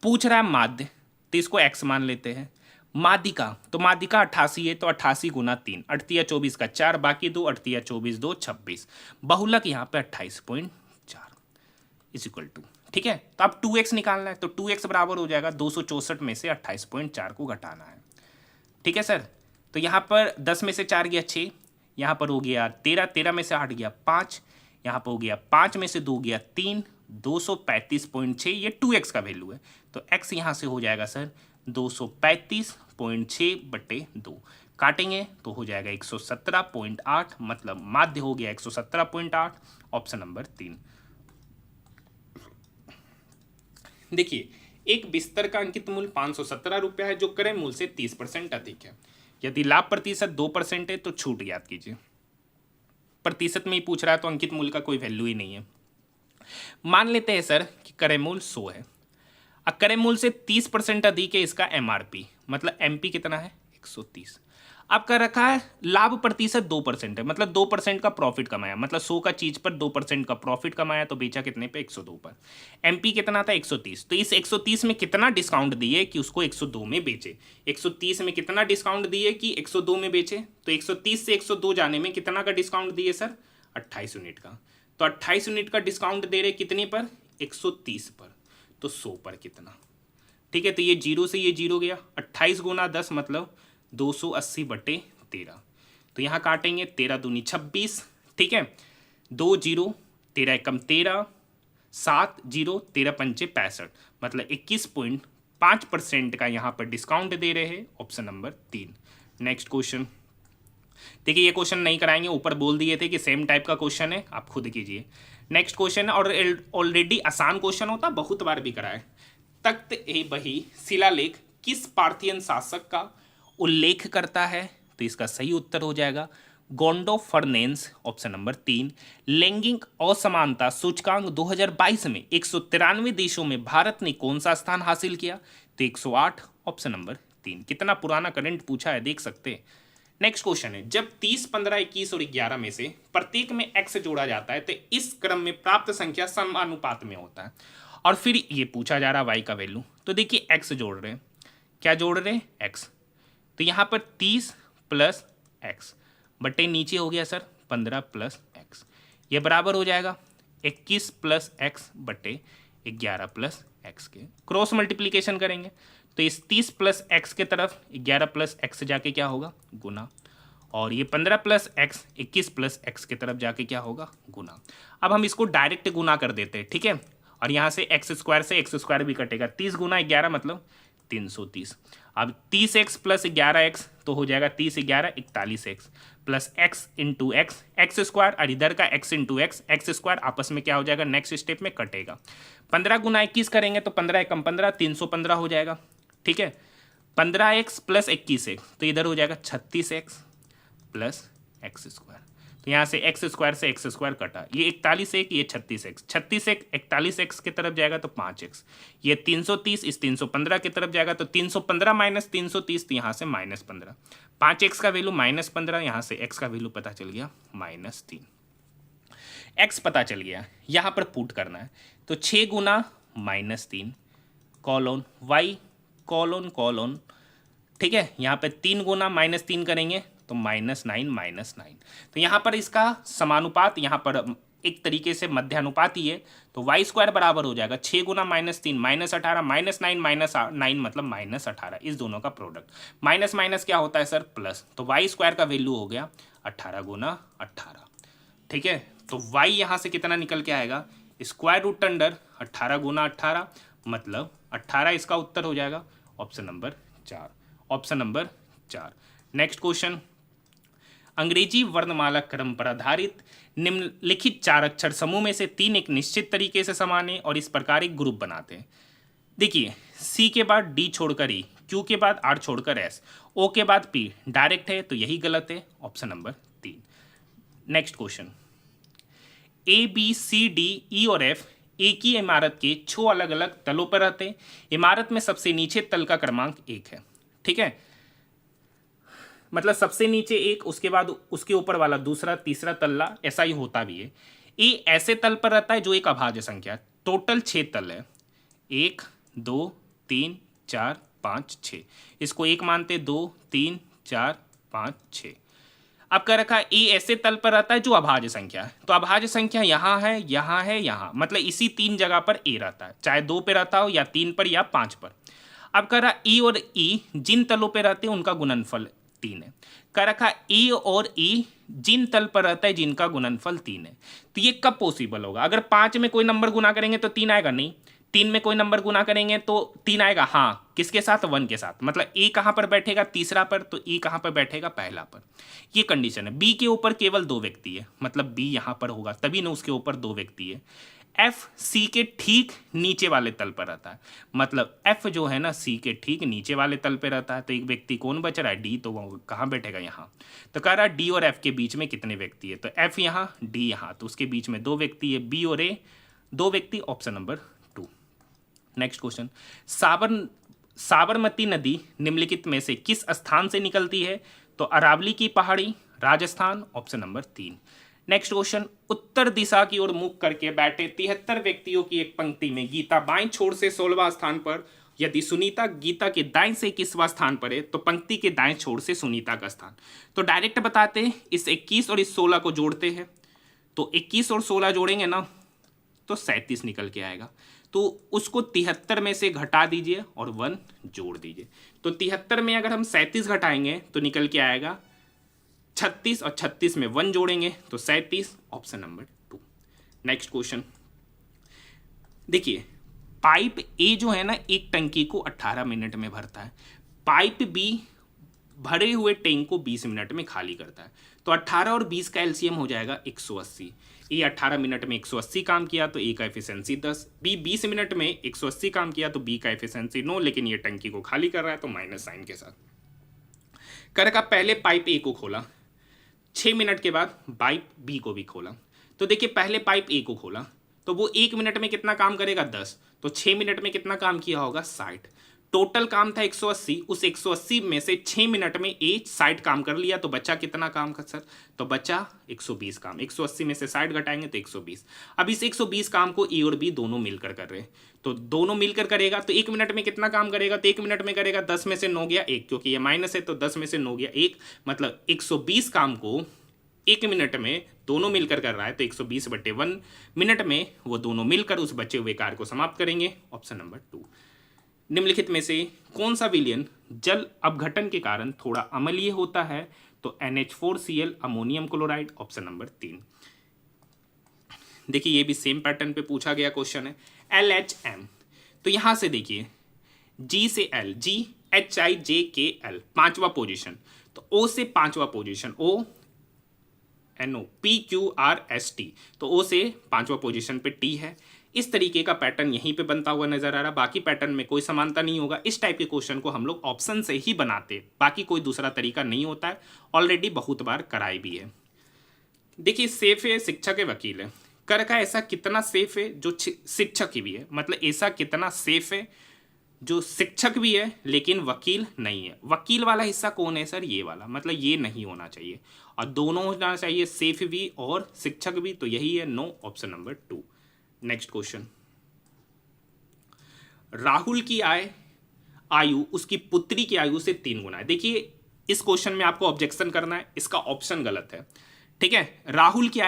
पूछ रहा है माध्य, तो इसको x मान लेते हैं। माध्यिका, तो माध्यिका 88 है, तो 88 गुना 3, 8 या 24 का 4, बाकी 2, 8 या 24 2 26, बहुलक यहाँ पे 28.4 इज इक्वल टू, ठीक है, तो अब 2x निकालना है, तो 2x बराबर हो जाएगा 264 में से 28.4 को घटाना है। ठीक है सर, तो यहाँ पर 10 में से 4 गया 6, यहाँ पर हो गया 13, 13 में से 8 गया 5, यहाँ पर हो गया 5 में से 2 गया 3, 235.6, ये 2x का वैल्यू है, तो x यहाँ से हो जाएगा सर 235.6/2, काटेंगे तो हो जाएगा 117.8, मतलब माध्य हो गया 117.8, ऑप्शन नंबर 3। देखिए, एक बिस्तर का अंकित मूल्य 517 रुपया है जो क्रय मूल्य से 30% अधिक है। यदि लाभ प्रतिशत 2% है तो छूट ज्ञात कीजिए। प्रतिशत में ही पूछ रहा है तो अंकित मूल्य का कोई वैल्यू ही नहीं है। मान लेते हैं सर कि क्रय मूल्य 100 है, क्रय मूल्य से 30% अधिक है इसका एमआरपी, मतलब एमपी कितना है 130। अब कर रखा है लाभ प्रतिशत 2% है, मतलब 2% का प्रॉफिट कमाया, मतलब 100 का चीज पर 2% का प्रॉफिट कमाया तो बेचा कितने पे 102 पर। एमपी कितना था 130, तो इस 130 में कितना डिस्काउंट दिए कि उसको 102 में बेचे। 130 में कितना डिस्काउंट दिए कि 102 में बेचे, तो 130 से 102 जाने में कितना का डिस्काउंट दिए सर 28 यूनिट का। तो 28 यूनिट का डिस्काउंट दे रहे कितने पर 130 पर, तो 100 पर कितना। ठीक है, तो ये जीरो से ये जीरो गया, 28 गुना 10 मतलब 280/13। तो यहाँ काटेंगे 13 दूनी 26, ठीक है, 2 जीरो 13 एकम 13, 7 जीरो 13 पंचे 65, मतलब 21.5% का यहाँ पर डिस्काउंट दे रहे हैं, ऑप्शन नंबर 3। नेक्स्ट क्वेश्चन देखिए, ये क्वेश्चन नहीं कराएंगे, ऊपर बोल दिए थे कि सेम टाइप का क्वेश्चन है, आप खुद कीजिए। नेक्स्ट क्वेश्चन है, और ऑलरेडी आसान क्वेश्चन होता, बहुत बार भी कराए। तख्त ए बही शिलालेख किस पार्थियन शासक का उल्लेख करता है, तो इसका सही उत्तर हो जाएगा गोंडो फर्नेंस, ऑप्शन नंबर 3। लैंगिक असमानता सूचकांक 2022 में 193 देशों में भारत ने कौन सा स्थान हासिल किया, तो 108, ऑप्शन नंबर 3। कितना पुराना करंट पूछा है देख सकते हैं। नेक्स्ट क्वेश्चन है, जब 30, 15, 21 और 11 में से प्रत्येक में x जोड़ा जाता है तो इस क्रम में प्राप्त संख्या समानुपात में होता है। और फिर ये पूछा जा रहा है y का वैल्यू, तो देखिए x जोड़ रहे हैं, क्या जोड़ रहे हैं x, तो यहाँ पर 30 प्लस x बटे नीचे हो गया सर 15 प्लस x, ये बराबर हो जाएगा 21 प्लस x बटे 11 प्लस x के। क्रॉस मल्टीप्लीकेशन करेंगे तो इस 30 प्लस x के तरफ 11 प्लस x जाके क्या होगा गुना, और ये 15 प्लस x 21 प्लस x के तरफ जाके क्या होगा गुना। अब हम इसको डायरेक्ट गुना कर देते हैं, ठीक है, और यहाँ से x स्क्वायर से x स्क्वायर भी कटेगा, 30 गुना 11 मतलब 330। अब 30x प्लस 11x तो हो जाएगा 30 11 41x plus x into x square, और इधर का x इंटू एक्स स्क्वायर आपस में क्या हो जाएगा नेक्स्ट स्टेप में कटेगा। 15 गुना 21 करेंगे तो 15 एकम 15 315 हो जाएगा, ठीक है। 15x प्लस 21x तो इधर हो जाएगा 36x प्लस एक्स स्क्वायर, तो यहाँ से एक्स स्क्वायर कटा, ये 41x ये 36x, 36x 41x की तरफ जाएगा तो 5x, ये 330 इस 315 की तरफ जाएगा तो 315 माइनस 330 तो यहाँ से -15, 5x का वैल्यू -15, यहाँ से x का वैल्यू पता चल गया -3। x पता चल गया, यहाँ पर पुट करना है तो 6 गुना -3 कॉलोन y कॉलोन, ठीक है, यहाँ पे 3 गुना -3 करेंगे तो -9, तो यहाँ पर इसका समानुपात यहाँ पर एक तरीके से मध्यानुपात ही है, तो y स्क्वायर बराबर हो जाएगा 6 गुना -3 -18 -9 मतलब -18, इस दोनों का प्रोडक्ट, माइनस माइनस क्या होता है सर प्लस, तो y स्क्वायर का वैल्यू हो गया 18 गुना 18, ठीक है। तो y यहाँ से कितना निकल के आएगा स्क्वायर रूट अंडर 18 गुना 18 मतलब 18, इसका उत्तर हो जाएगा option number 4, option number 4। Next question, अंग्रेजी वर्णमाला क्रम पर आधारित निम्नलिखित 4 अक्षर समूह में से 3 एक निश्चित तरीके से समान है और इस प्रकार एक ग्रुप बनाते हैं। देखिए, सी के बाद डी छोड़कर ई, क्यू के बाद आर छोड़कर एस, ओ के बाद पी डायरेक्ट है तो यही गलत है, option number 3। Next question, A B C D E और एफ एक ही इमारत के 6 अलग अलग तलों पर रहते हैं। इमारत में सबसे नीचे तल का क्रमांक 1 है, ठीक है, मतलब सबसे नीचे एक, उसके बाद उसके ऊपर वाला दूसरा, तीसरा तल्ला, ऐसा ही होता भी है। ए ऐसे तल पर रहता है जो एक अभाज्य संख्या है, टोटल 6 तल है, 1 2 3 4 5 6, इसको एक मानते 2 3 4 5 6। अब कह रखा है ए ऐसे तल पर रहता है जो अभाज्य संख्या है, तो अभाज्य संख्या यहाँ है, यहाँ है, यहाँ, मतलब इसी 3 जगह पर ए रहता है, चाहे 2 पे रहता हो या 3 पर या 5 पर। अब कह रहा ई और ई जिन तलों पे रहते हैं उनका गुणनफल 3 है। कह रखा ई और ई जिन तल पर रहता है जिनका गुणनफल 3 है, तो ये कब पॉसिबल होगा? अगर 5 में कोई नंबर गुना करेंगे तो 3 आएगा नहीं, 3 में कोई नंबर गुना करेंगे तो 3 आएगा, हाँ, किसके साथ? 1 के साथ, मतलब ए कहाँ पर बैठेगा? तीसरा पर, तो ई कहाँ पर बैठेगा? पहला पर। ये कंडीशन है। बी के ऊपर केवल 2 व्यक्ति है, मतलब बी यहाँ पर होगा तभी ना उसके ऊपर 2 व्यक्ति है। एफ सी के ठीक नीचे वाले तल पर रहता है, मतलब एफ जो है ना सी के ठीक नीचे वाले तल पे रहता है। तो एक व्यक्ति कौन बच रहा है, डी, तो वो कहाँ बैठेगा, यहाँ। तो कह रहा है डी और एफ के बीच में कितने व्यक्ति है, तो एफ यहाँ, डी यहाँ, तो उसके बीच में 2 व्यक्ति है, बी और ए 2 व्यक्ति, option number 2। Next question, Sabarmati नदी निम्नलिखित में से किस स्थान से निकलती है, तो अरावली की पहाड़ी, Rajasthan, option number 3। Next question, उत्तर दिशा की ओर मुख करके बैठे 73 व्यक्तियों की एक पंक्ति में गीता बाएं छोर से 16वां स्थान पर, यदि सुनीता गीता के दाएं से 21वां स्थान पर है तो पंक्ति के दाएं छोर से सुनीता का स्थान। तो डायरेक्ट बताते हैं, इस 21 और इस 16 को जोड़ते हैं, तो 21 और 16 जोड़ेंगे ना तो 37 निकल के आएगा। तो उसको 73 में से घटा दीजिए और 1 जोड़ दीजिए। तो 73 में अगर हम 37 घटाएंगे तो निकल के आएगा 36, और 36 में 1 जोड़ेंगे तो 37, ऑप्शन नंबर 2। नेक्स्ट क्वेश्चन देखिए, पाइप ए जो है ना एक टंकी को 18 मिनट में भरता है, पाइप बी भरे हुए टैंक को 20 मिनट में खाली करता है। तो 18 और 20 का एलसीएम हो जाएगा 180। ए 18 मिनट में 180 काम किया तो ए का एफिशिएंसी 10, बी 20 मिनट में 180 काम किया तो बी का एफिशिएंसी 9, लेकिन ये टंकी को खाली कर रहा है तो माइनस साइन के साथ। कर का पहले पाइप ए को खोला, 6 मिनट के बाद पाइप बी को भी खोला। तो देखिए पहले पाइप ए को खोला तो वो 1 मिनट में कितना काम करेगा 10, तो 6 मिनट में कितना काम किया होगा 60। टोटल काम था 180, उस 180 में से 6 मिनट में ए 60 काम कर लिया, तो बचा कितना काम का सर, तो बचा 120 काम। 180 में से 60 घटाएंगे तो 120। अब इस 120 काम को ए और बी दोनों मिलकर कर रहे हैं, तो दोनों मिलकर करेगा तो 1 मिनट में कितना काम करेगा, तो 1 मिनट में करेगा 10 में से 9 गया 1, क्योंकि ये माइनस है तो 10 में से 9 गया 1, मतलब 120 काम को 1 मिनट में दोनों मिलकर कर रहा है, तो 120/1 मिनट में वो दोनों मिलकर उस बचे हुए कार्य को समाप्त करेंगे, ऑप्शन नंबर 2। निम्नलिखित में से कौन सा विलयन जल अपघटन के कारण थोड़ा अम्लीय होता है, तो NH4Cl ammonium chloride, option number 3। देखिए ये भी सेम पैटर्न पे पूछा गया क्वेश्चन है। LHM, तो यहां से देखिए G से L, G HIJKL 5वां पोजीशन, तो O से 5वां पोजीशन O NO PQRST, तो O से 5वां पोजीशन पे T है। इस तरीके का पैटर्न यहीं पे बनता हुआ नजर आ रहा है, बाकी पैटर्न में कोई समानता नहीं होगा। इस टाइप के क्वेश्चन को हम लोग ऑप्शन से ही बनाते, बाकी कोई दूसरा तरीका नहीं होता है, ऑलरेडी बहुत बार कराई भी है। देखिए सेफ है, शिक्षक है, वकील है। कर का ऐसा कितना सेफ है जो शिक्षक ही भी है, मतलब ऐसा कितना सेफ है जो शिक्षक भी है लेकिन वकील नहीं है। वकील वाला हिस्सा कौन है सर, ये वाला, मतलब ये नहीं होना चाहिए, और दोनों होना चाहिए, सेफ भी और शिक्षक भी, तो यही है no, option number 2। Next question, Rahul की आयु उसकी पुत्री की आयु से 3 गुना है। देखिए इस क्वेश्चन में आपको ऑब्जेक्शन करना है, इसका ऑप्शन गलत है, ठीक है। राहुल की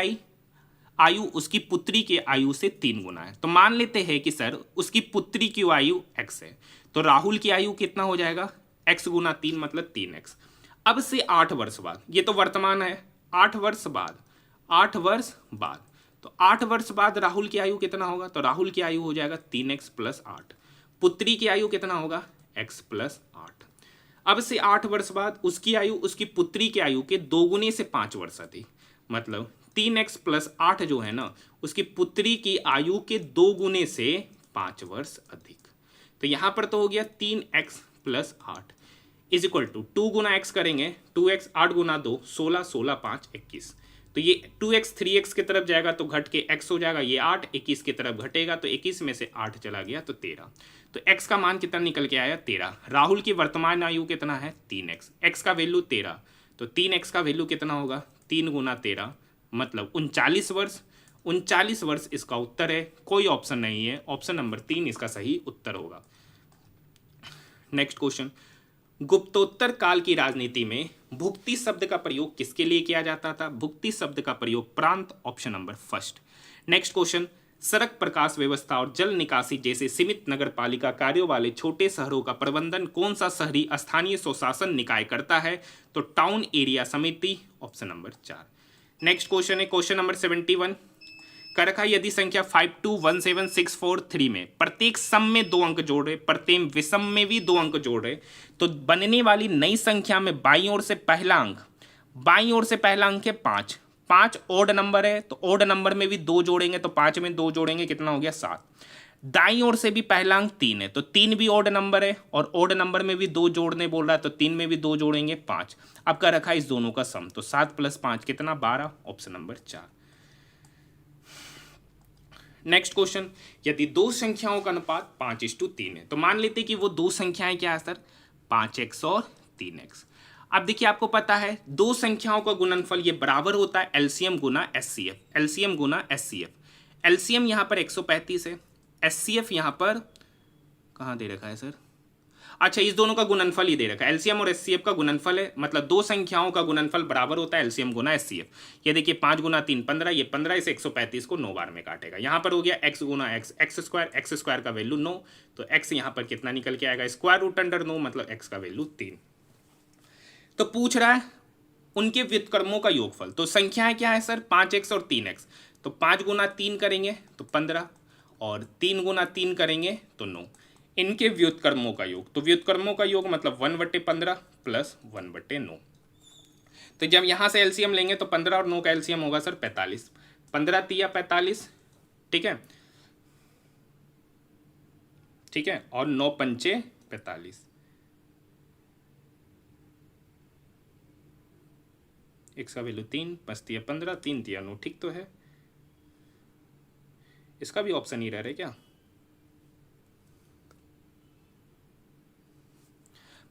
आयु उसकी पुत्री की आयु से 3 गुना है, तो मान लेते हैं कि सर उसकी पुत्री की आयु x है, तो राहुल की आयु कितना हो जाएगा x गुना 3, मतलब 3x। अब से 8 वर्ष बाद, ये तो वर्तमान है, 8 वर्ष बाद, 8 वर्ष बाद, तो 8 वर्ष बाद राहुल की आयु कितना होगा, तो राहुल की आयु हो जाएगा 3x + 8। पुत्री की आयु कितना होगा x + 8। अब से 8 वर्ष बाद उसकी आयु उसकी पुत्री की आयु के 2 गुने से 5 वर्ष अधिक, मतलब 3x + 8 जो है ना उसकी पुत्री की आयु के 2 गुने से 5 वर्ष अधिक। तो यहां पर तो हो गया 3x + 8 = 2 गुना x करेंगे, 2x 8 गुना 2 16, 16 5 21, तो ये 2x 3x की तरफ जाएगा तो घट के x हो जाएगा, ये 8 21 की तरफ घटेगा तो 21 में से 8 चला गया तो 13, तो x का मान कितना निकल के आया 13। राहुल की वर्तमान आयु कितना है 3x, x का वैल्यू 13, तो 3x का वैल्यू कितना होगा 3 गुना 13, मतलब 39 वर्ष। 39 वर्ष इसका उत्तर है, कोई ऑप्शन नहीं है, ऑप्शन नंबर 3 इसका सही उत्तर होगा। नेक्स्ट क्वेश्चन, गुप्तोत्तर काल की राजनीति में भुक्ति शब्द का प्रयोग किसके लिए किया जाता था, भुक्ति शब्द का प्रयोग प्रांत, ऑप्शन नंबर 1। नेक्स्ट क्वेश्चन, सड़क प्रकाश व्यवस्था और जल निकासी जैसे सीमित नगर पालिका कार्यों वाले छोटे शहरों का प्रबंधन कौन सा शहरी स्थानीय स्वशासन निकाय करता है, तो टाउन एरिया समिति, ऑप्शन नंबर 4। नेक्स्ट क्वेश्चन है क्वेश्चन नंबर 71, कर रखा यदि संख्या 5217643 में प्रत्येक सम में 2 अंक जोड़ रहे, प्रत्येक विषम में भी 2 अंक जोड़ रहे, तो बनने वाली नई संख्या में बाईं ओर से पहला अंक है 5, 5 ओड नंबर है तो ओड नंबर में भी 2 जोड़ेंगे तो 5 में 2 जोड़ेंगे कितना हो गया 7। दाईं ओर से भी पहला अंक 3 है तो 3 भी ओड नंबर है और ओड नंबर में भी 2 जोड़ने बोल रहा है तो 3 में भी 2 जोड़ेंगे 5। अब क्या रखा है इस दोनों का सम तो 7 + 5 कितना 12, ऑप्शन नंबर 4। नेक्स्ट क्वेश्चन, यदि दो संख्याओं का अनुपात 5:3 है तो मान लेते कि वो दो संख्याएं क्या है सर 5x और 3x। अब देखिए आपको पता है दो संख्याओं का गुणनफल ये बराबर होता है एलसीएम गुना एचसीएफ। एलसीएम गुना एचसीएफ। एलसीएम यहाँ पर 135 है, एचसीएफ यहाँ पर कहाँ दे रखा है सर, अच्छा इस दोनों का गुणनफल ही दे रखा है, एलसीएम और एचसीएफ का गुणनफल है, मतलब दो संख्याओं का गुणनफल बराबर होता है एलसीएम गुना एचसीएफ। ये देखिए 5 गुना 3 15, ये 15 इस 135 को 9 बार में काटेगा। यहाँ पर हो गया x गुना x, एक्स स्क्वायर का वैल्यू 9 तो x यहाँ पर कितना निकल के आएगा स्क्वायर रूट अंडर 9 मतलब x का वैल्यू 3। तो पूछ रहा है उनके व्युत्क्रमों का योगफल, तो संख्याएं क्या है सर 5x और 3x, तो 5 गुना 3 करेंगे तो 15 और 3 गुना 3 करेंगे तो 9। इनके व्युत्क्रमों का योग, तो व्युत्क्रमों का योग मतलब 1/15 प्लस 1/9। तो जब यहां से एलसीएम लेंगे तो 15 और 9 का एलसीएम होगा सर 45, 15 तिया 45, ठीक है, ठीक है, और 9 पंचे 45, x का वैल्यू 3, 5 तिया 15, 3 तिया 9, ठीक तो है। इसका भी ऑप्शन ही रह रहा है क्या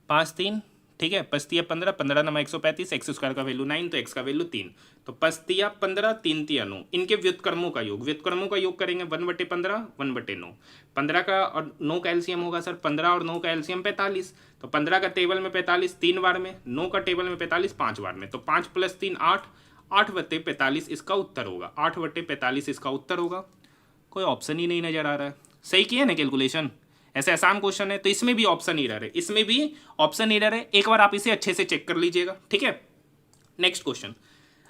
5 3, ठीक है, 5 तिया 15, 15 नमा 135, एक्स स्क्वायर का वैल्यू 9 तो x का वैल्यू 3, तो 5 तिया 15, 3 तिया 9। इनके व्युत्क्रमों का योग, व्युत्क्रमों का योग करेंगे 1/15 1/9। 15 का और 9 का एलसीएम होगा सर 15 और 9 का एलसीएम 45, तो 15 का टेबल में 45 3 बार में, 9 का टेबल में 45 5 बार में, तो 5 + 3 8, 8/45 इसका उत्तर होगा, 8/45 इसका उत्तर होगा। कोई ऑप्शन ही नहीं नजर आ रहा है, सही किया ना कैलकुलेशन, ऐसे आसान क्वेश्चन है तो इसमें भी ऑप्शन एरर है, इसमें भी ऑप्शन एरर है, एक बार आप इसे अच्छे से चेक कर लीजिएगा, ठीक है। नेक्स्ट क्वेश्चन,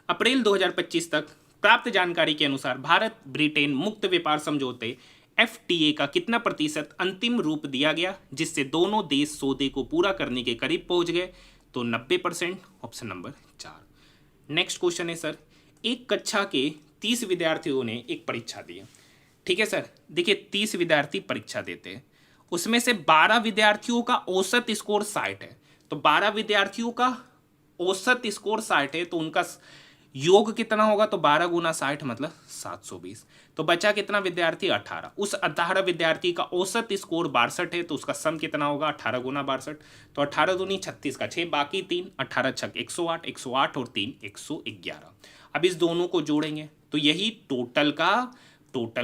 अप्रैल 2025 तक प्राप्त जानकारी के अनुसार भारत ब्रिटेन मुक्त व्यापार समझौते FTA का कितना प्रतिशत अंतिम रूप दिया गया जिससे दोनों देश सौदे को पूरा करने के करीब पहुंच गए, तो 90%, ऑप्शन नंबर 4। नेक्स्ट क्वेश्चन है सर, एक कक्षा के 30 विद्यार्थियों ने एक परीक्षा दी, ठीक है सर, देखिए 30 विद्यार्थी परीक्षा देते हैं, उसमें से 12 विद्यार्थियों का औसत स्कोर 60 है, तो 12 विद्यार्थियों का औसत स्कोर 60 है तो उनका योग कितना होगा, तो 12 गुना 60 मतलब 720, तो बचा कितना विद्यार्थी 18, उस 18 विद्यार्थी का औसत स्कोर 62 है तो उसका सम कितना होगा 18 गुना 62, तो 18 दूनी 36 का 6 बाकी 3, 18 छक 108, 108 और 3 111। अब इस दोनों को जोड़ेंगे तो यही टोटल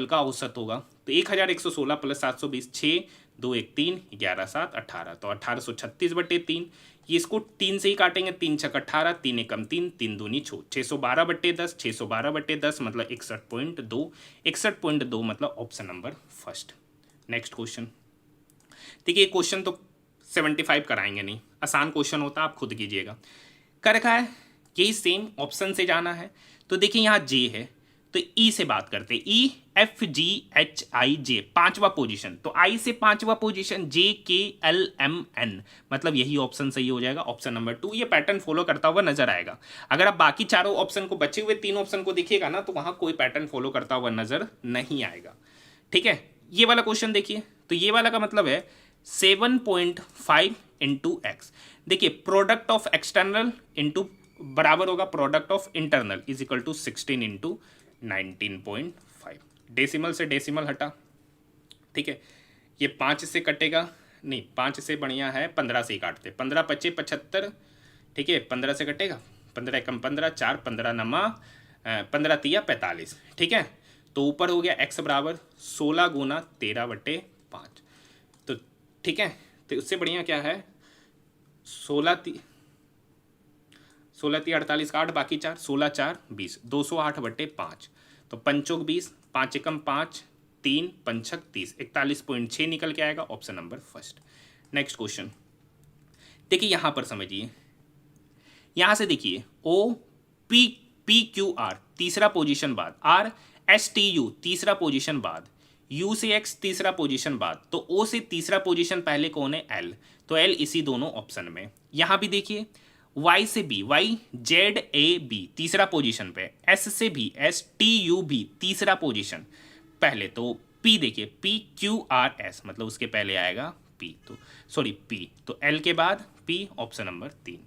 का औसत होगा, तो 1116 प्लस 720 6 2 1 3 11 7 18, तो 1836/3, ये इसको 3 से ही काटेंगे, 3 छक 18, 3 एकम 3, 3 दूनी 612/10, 612/10 मतलब 61.2, 61.2 मतलब option number first. Next question, देखिए क्वेश्चन तो 75 कराएंगे नहीं, आसान क्वेश्चन होता है, आप खुद कीजिएगा। कर रखा है यही सेम ऑप्शन से जाना है, तो देखिए यहाँ जे है तो ई से बात करते हैं, E F G H I जे 5वां पोजीशन, तो आई से 5वां पोजीशन जे के एल एम एन, मतलब यही ऑप्शन सही हो जाएगा, ऑप्शन नंबर 2। ये पैटर्न फॉलो करता हुआ नजर आएगा। अगर आप बाकी चारों ऑप्शन को, बचे हुए 3 ऑप्शन को देखिएगा ना तो वहां कोई पैटर्न फॉलो करता हुआ नजर नहीं आएगा, ठीक है। ये वाला क्वेश्चन देखिए, तो ये वाला का मतलब है 7.5 इंटू एक्स, देखिए प्रोडक्ट ऑफ एक्सटर्नल इंटू बराबर होगा product of internal is equal to 16 into 19.5, decimal से डेसिमल हटा, ठीक है, ये 5 से कटेगा नहीं, 5 से बढ़िया है 15 से ही काटते, 15 × 5 = 75, ठीक है, 15 से कटेगा, 15 एकम 15, 4 15 नमा 15 तिया 45, ठीक है, तो ऊपर हो गया x बराबर 16 गुना 13/5, तो ठीक है, तो उससे बढ़िया क्या है 16 तिया 48 का 8 बाकी 4, 16 4 20, 208/5, तो 5 20, 5 एकम 5, 3 पंचक 30, 41.6 निकल के आएगा, option number first. Next question देखिए, यहां पर समझिए, यहां से देखिए O P P Q R तीसरा पोजीशन बाद, आर एस टी यू तीसरा पोजीशन बाद, यू से एक्स तीसरा पोजीशन बाद, तो ओ से तीसरा पोजीशन पहले कौन है एल, तो एल इसी दोनों ऑप्शन में। यहां भी देखिए वाई से B, Y Z A B तीसरा पोजीशन पे, एस से भी, एस टी यू भी तीसरा पोजीशन। पहले तो पी देखिए, पी क्यू आर एस मतलब उसके पहले आएगा पी, तो सॉरी पी, तो एल के बाद P, option number 3।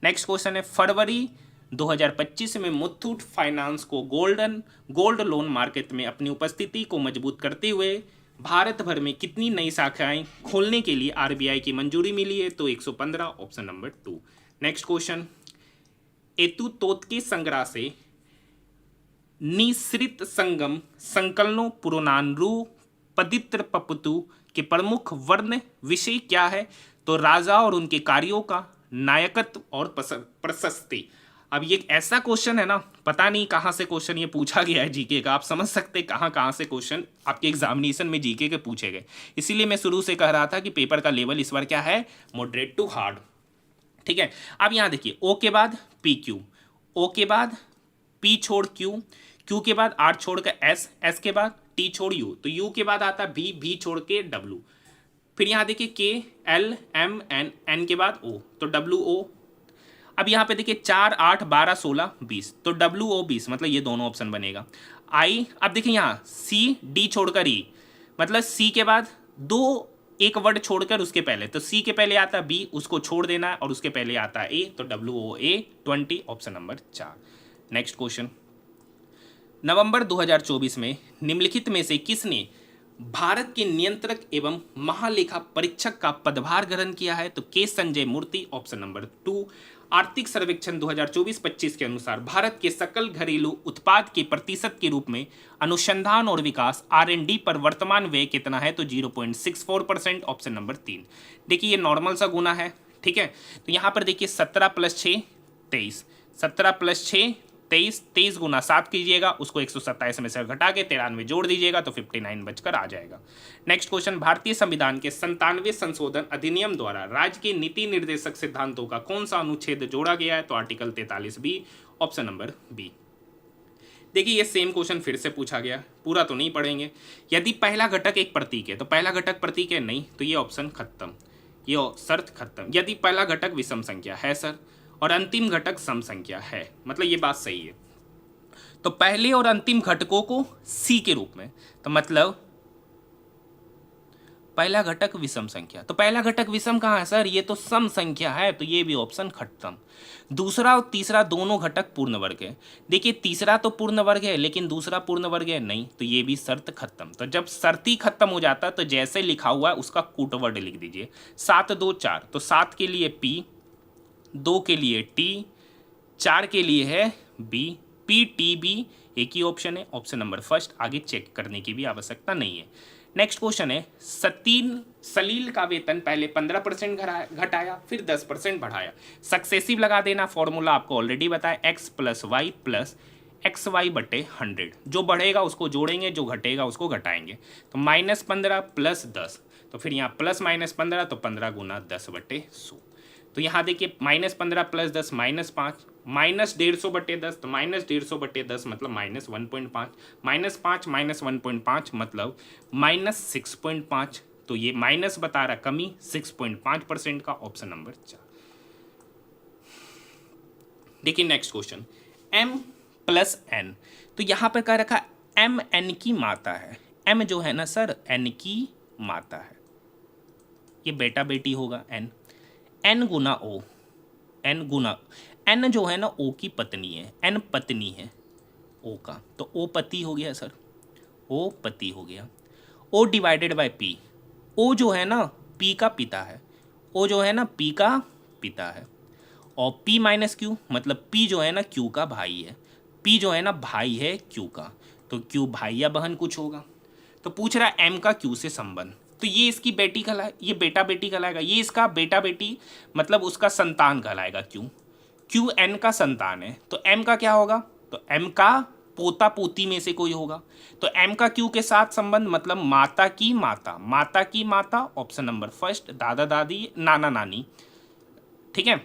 Next question है, फरवरी 2025 में मुथूट फाइनेंस को गोल्ड लोन मार्केट में अपनी उपस्थिति को मजबूत करते हुए भारत भर में कितनी नई शाखाएं खोलने के लिए आरबीआई की मंजूरी मिली है? तो 115, ऑप्शन नंबर 2। नेक्स्ट क्वेश्चन, एतु तोतके संग्रह से निसृत संगम संकलनों पुरोनानरू पदित्र पपतु के प्रमुख वर्ण विषय क्या है? तो राजा और उनके कार्यों का नायकत्व और प्रशस्ति। अब ये एक ऐसा क्वेश्चन है ना, पता नहीं कहाँ से क्वेश्चन ये पूछा गया है जीके का, आप समझ सकते कहाँ से क्वेश्चन आपके एग्जामिनेशन में जीके के पूछे गए। इसीलिए मैं शुरू से कह रहा था कि पेपर का लेवल इस बार क्या है, मॉडरेट टू हार्ड। ठीक है, अब यहाँ देखिए, ओ के बाद पी क्यू, ओ के बाद पी छोड़ क्यू, क्यू के बाद आर छोड़ के एस, एस के बाद टी छोड़ यू, तो यू के बाद आता बी, बी छोड़ के डब्ल्यू, फिर यहाँ देखिए के एल एम एन, एन के बाद ओ, तो डब्ल्यू ओ। अब यहाँ पे देखिए 4 8 12 16 20, तो डब्ल्यू ओ 20 मतलब ये दोनों ऑप्शन बनेगा। आई, अब देखिए यहाँ सी डी छोड़कर ई, मतलब सी के बाद एक वर्ड छोड़कर उसके पहले, तो सी के पहले आता बी, उसको छोड़ देना है, और उसके पहले आता ए, तो डब्ल्यू ओ ए 20, ऑप्शन नंबर 4। नेक्स्ट क्वेश्चन, नवंबर 2024 में निम्नलिखित में से किसने भारत के नियंत्रक एवं महालेखा परीक्षक का पदभार ग्रहण किया है? तो के संजय मूर्ति, ऑप्शन नंबर 2। आर्थिक सर्वेक्षण 2024-25 के अनुसार भारत के सकल घरेलू उत्पाद के प्रतिशत के रूप में अनुसंधान और विकास R&D पर वर्तमान व्यय कितना है? तो 0.64%, ऑप्शन नंबर 3। देखिए ये नॉर्मल सा गुना है, ठीक है, तो यहाँ पर देखिए 17 + 6 23, 17 + 6 23, 23 गुना 7 कीजिएगा, उसको 127 में से घटा के 93 जोड़ दीजिएगा, तो 59 बचकर आ जाएगा। नेक्स्ट क्वेश्चन, भारतीय संविधान के 97वें संशोधन अधिनियम द्वारा राज्य के नीति निर्देशक सिद्धांतों का कौन सा अनुच्छेद जोड़ा गया है? तो article 43 B, option number B. देखिए ये सेम क्वेश्चन फिर से पूछा गया, पूरा तो नहीं पढ़ेंगे। यदि पहला घटक एक प्रतीक है, तो पहला घटक प्रतीक है नहीं, तो ये ऑप्शन खत्म, ये शर्त खत्म। यदि पहला घटक विषम संख्या है सर, और अंतिम घटक सम संख्या है, मतलब ये बात सही है, तो पहले और अंतिम घटकों को सी के रूप में, तो मतलब पहला घटक विषम संख्या, तो पहला घटक विषम कहाँ है सर? ये तो सम संख्या है, तो ये भी ऑप्शन खत्म। दूसरा और तीसरा दोनों घटक पूर्ण वर्ग है। देखिए तीसरा तो पूर्ण वर्ग है, लेकिन दूसरा पूर्ण वर्ग है नहीं, तो ये भी शर्त खत्म। तो जब शर्त ही खत्म हो जाता तो जैसे लिखा हुआ है उसका कूटवर्ड लिख दीजिए, 7 2 4, तो 7 के लिए पी, 2 के लिए टी, 4 के लिए है बी, पी टी बी एक ही ऑप्शन है, ऑप्शन नंबर फर्स्ट, आगे चेक करने की भी आवश्यकता नहीं है। नेक्स्ट क्वेश्चन है, सलील का वेतन पहले 15% घटाया, फिर 10% बढ़ाया। सक्सेसिव लगा देना, फॉर्मूला आपको ऑलरेडी बताया, x + y + xy/100, जो बढ़ेगा उसको जोड़ेंगे, जो घटेगा उसको घटाएंगे, तो -15 + 10, तो फिर यहाँ ±15, तो 15 गुना 10/100, तो यहाँ देखिए -15 + 10 -5, -150/10, तो -150/10 मतलब -1.5, -5 -1.5 मतलब -6.5, तो ये माइनस बता रहा कमी 6.5% का, ऑप्शन नंबर 4। देखिए नेक्स्ट क्वेश्चन, m + n, तो यहाँ पर कह रखा m n की माता है, m जो है ना सर n की माता है, ये बेटा बेटी होगा n गुना o, n जो है ना o की पत्नी है, n पत्नी है o का, तो o पति हो गया सर, o पति हो गया, o / p, o जो है ना p का पिता है, o जो है ना p का पिता है, और p - q मतलब p जो है ना q का भाई है, p जो है ना भाई है q का, तो q भाई या बहन कुछ होगा। तो पूछ रहा है m का q से संबंध, तो ये इसकी बेटी कहलाए, ये बेटा बेटी कहलाएगा, ये इसका बेटा बेटी मतलब उसका संतान कहलाएगा, q n का संतान है, तो m का क्या होगा? तो m का पोता पोती में से कोई होगा, तो m का q के साथ संबंध मतलब माता की माता, माता की माता, ऑप्शन नंबर फर्स्ट, दादा दादी नाना नानी, ठीक है,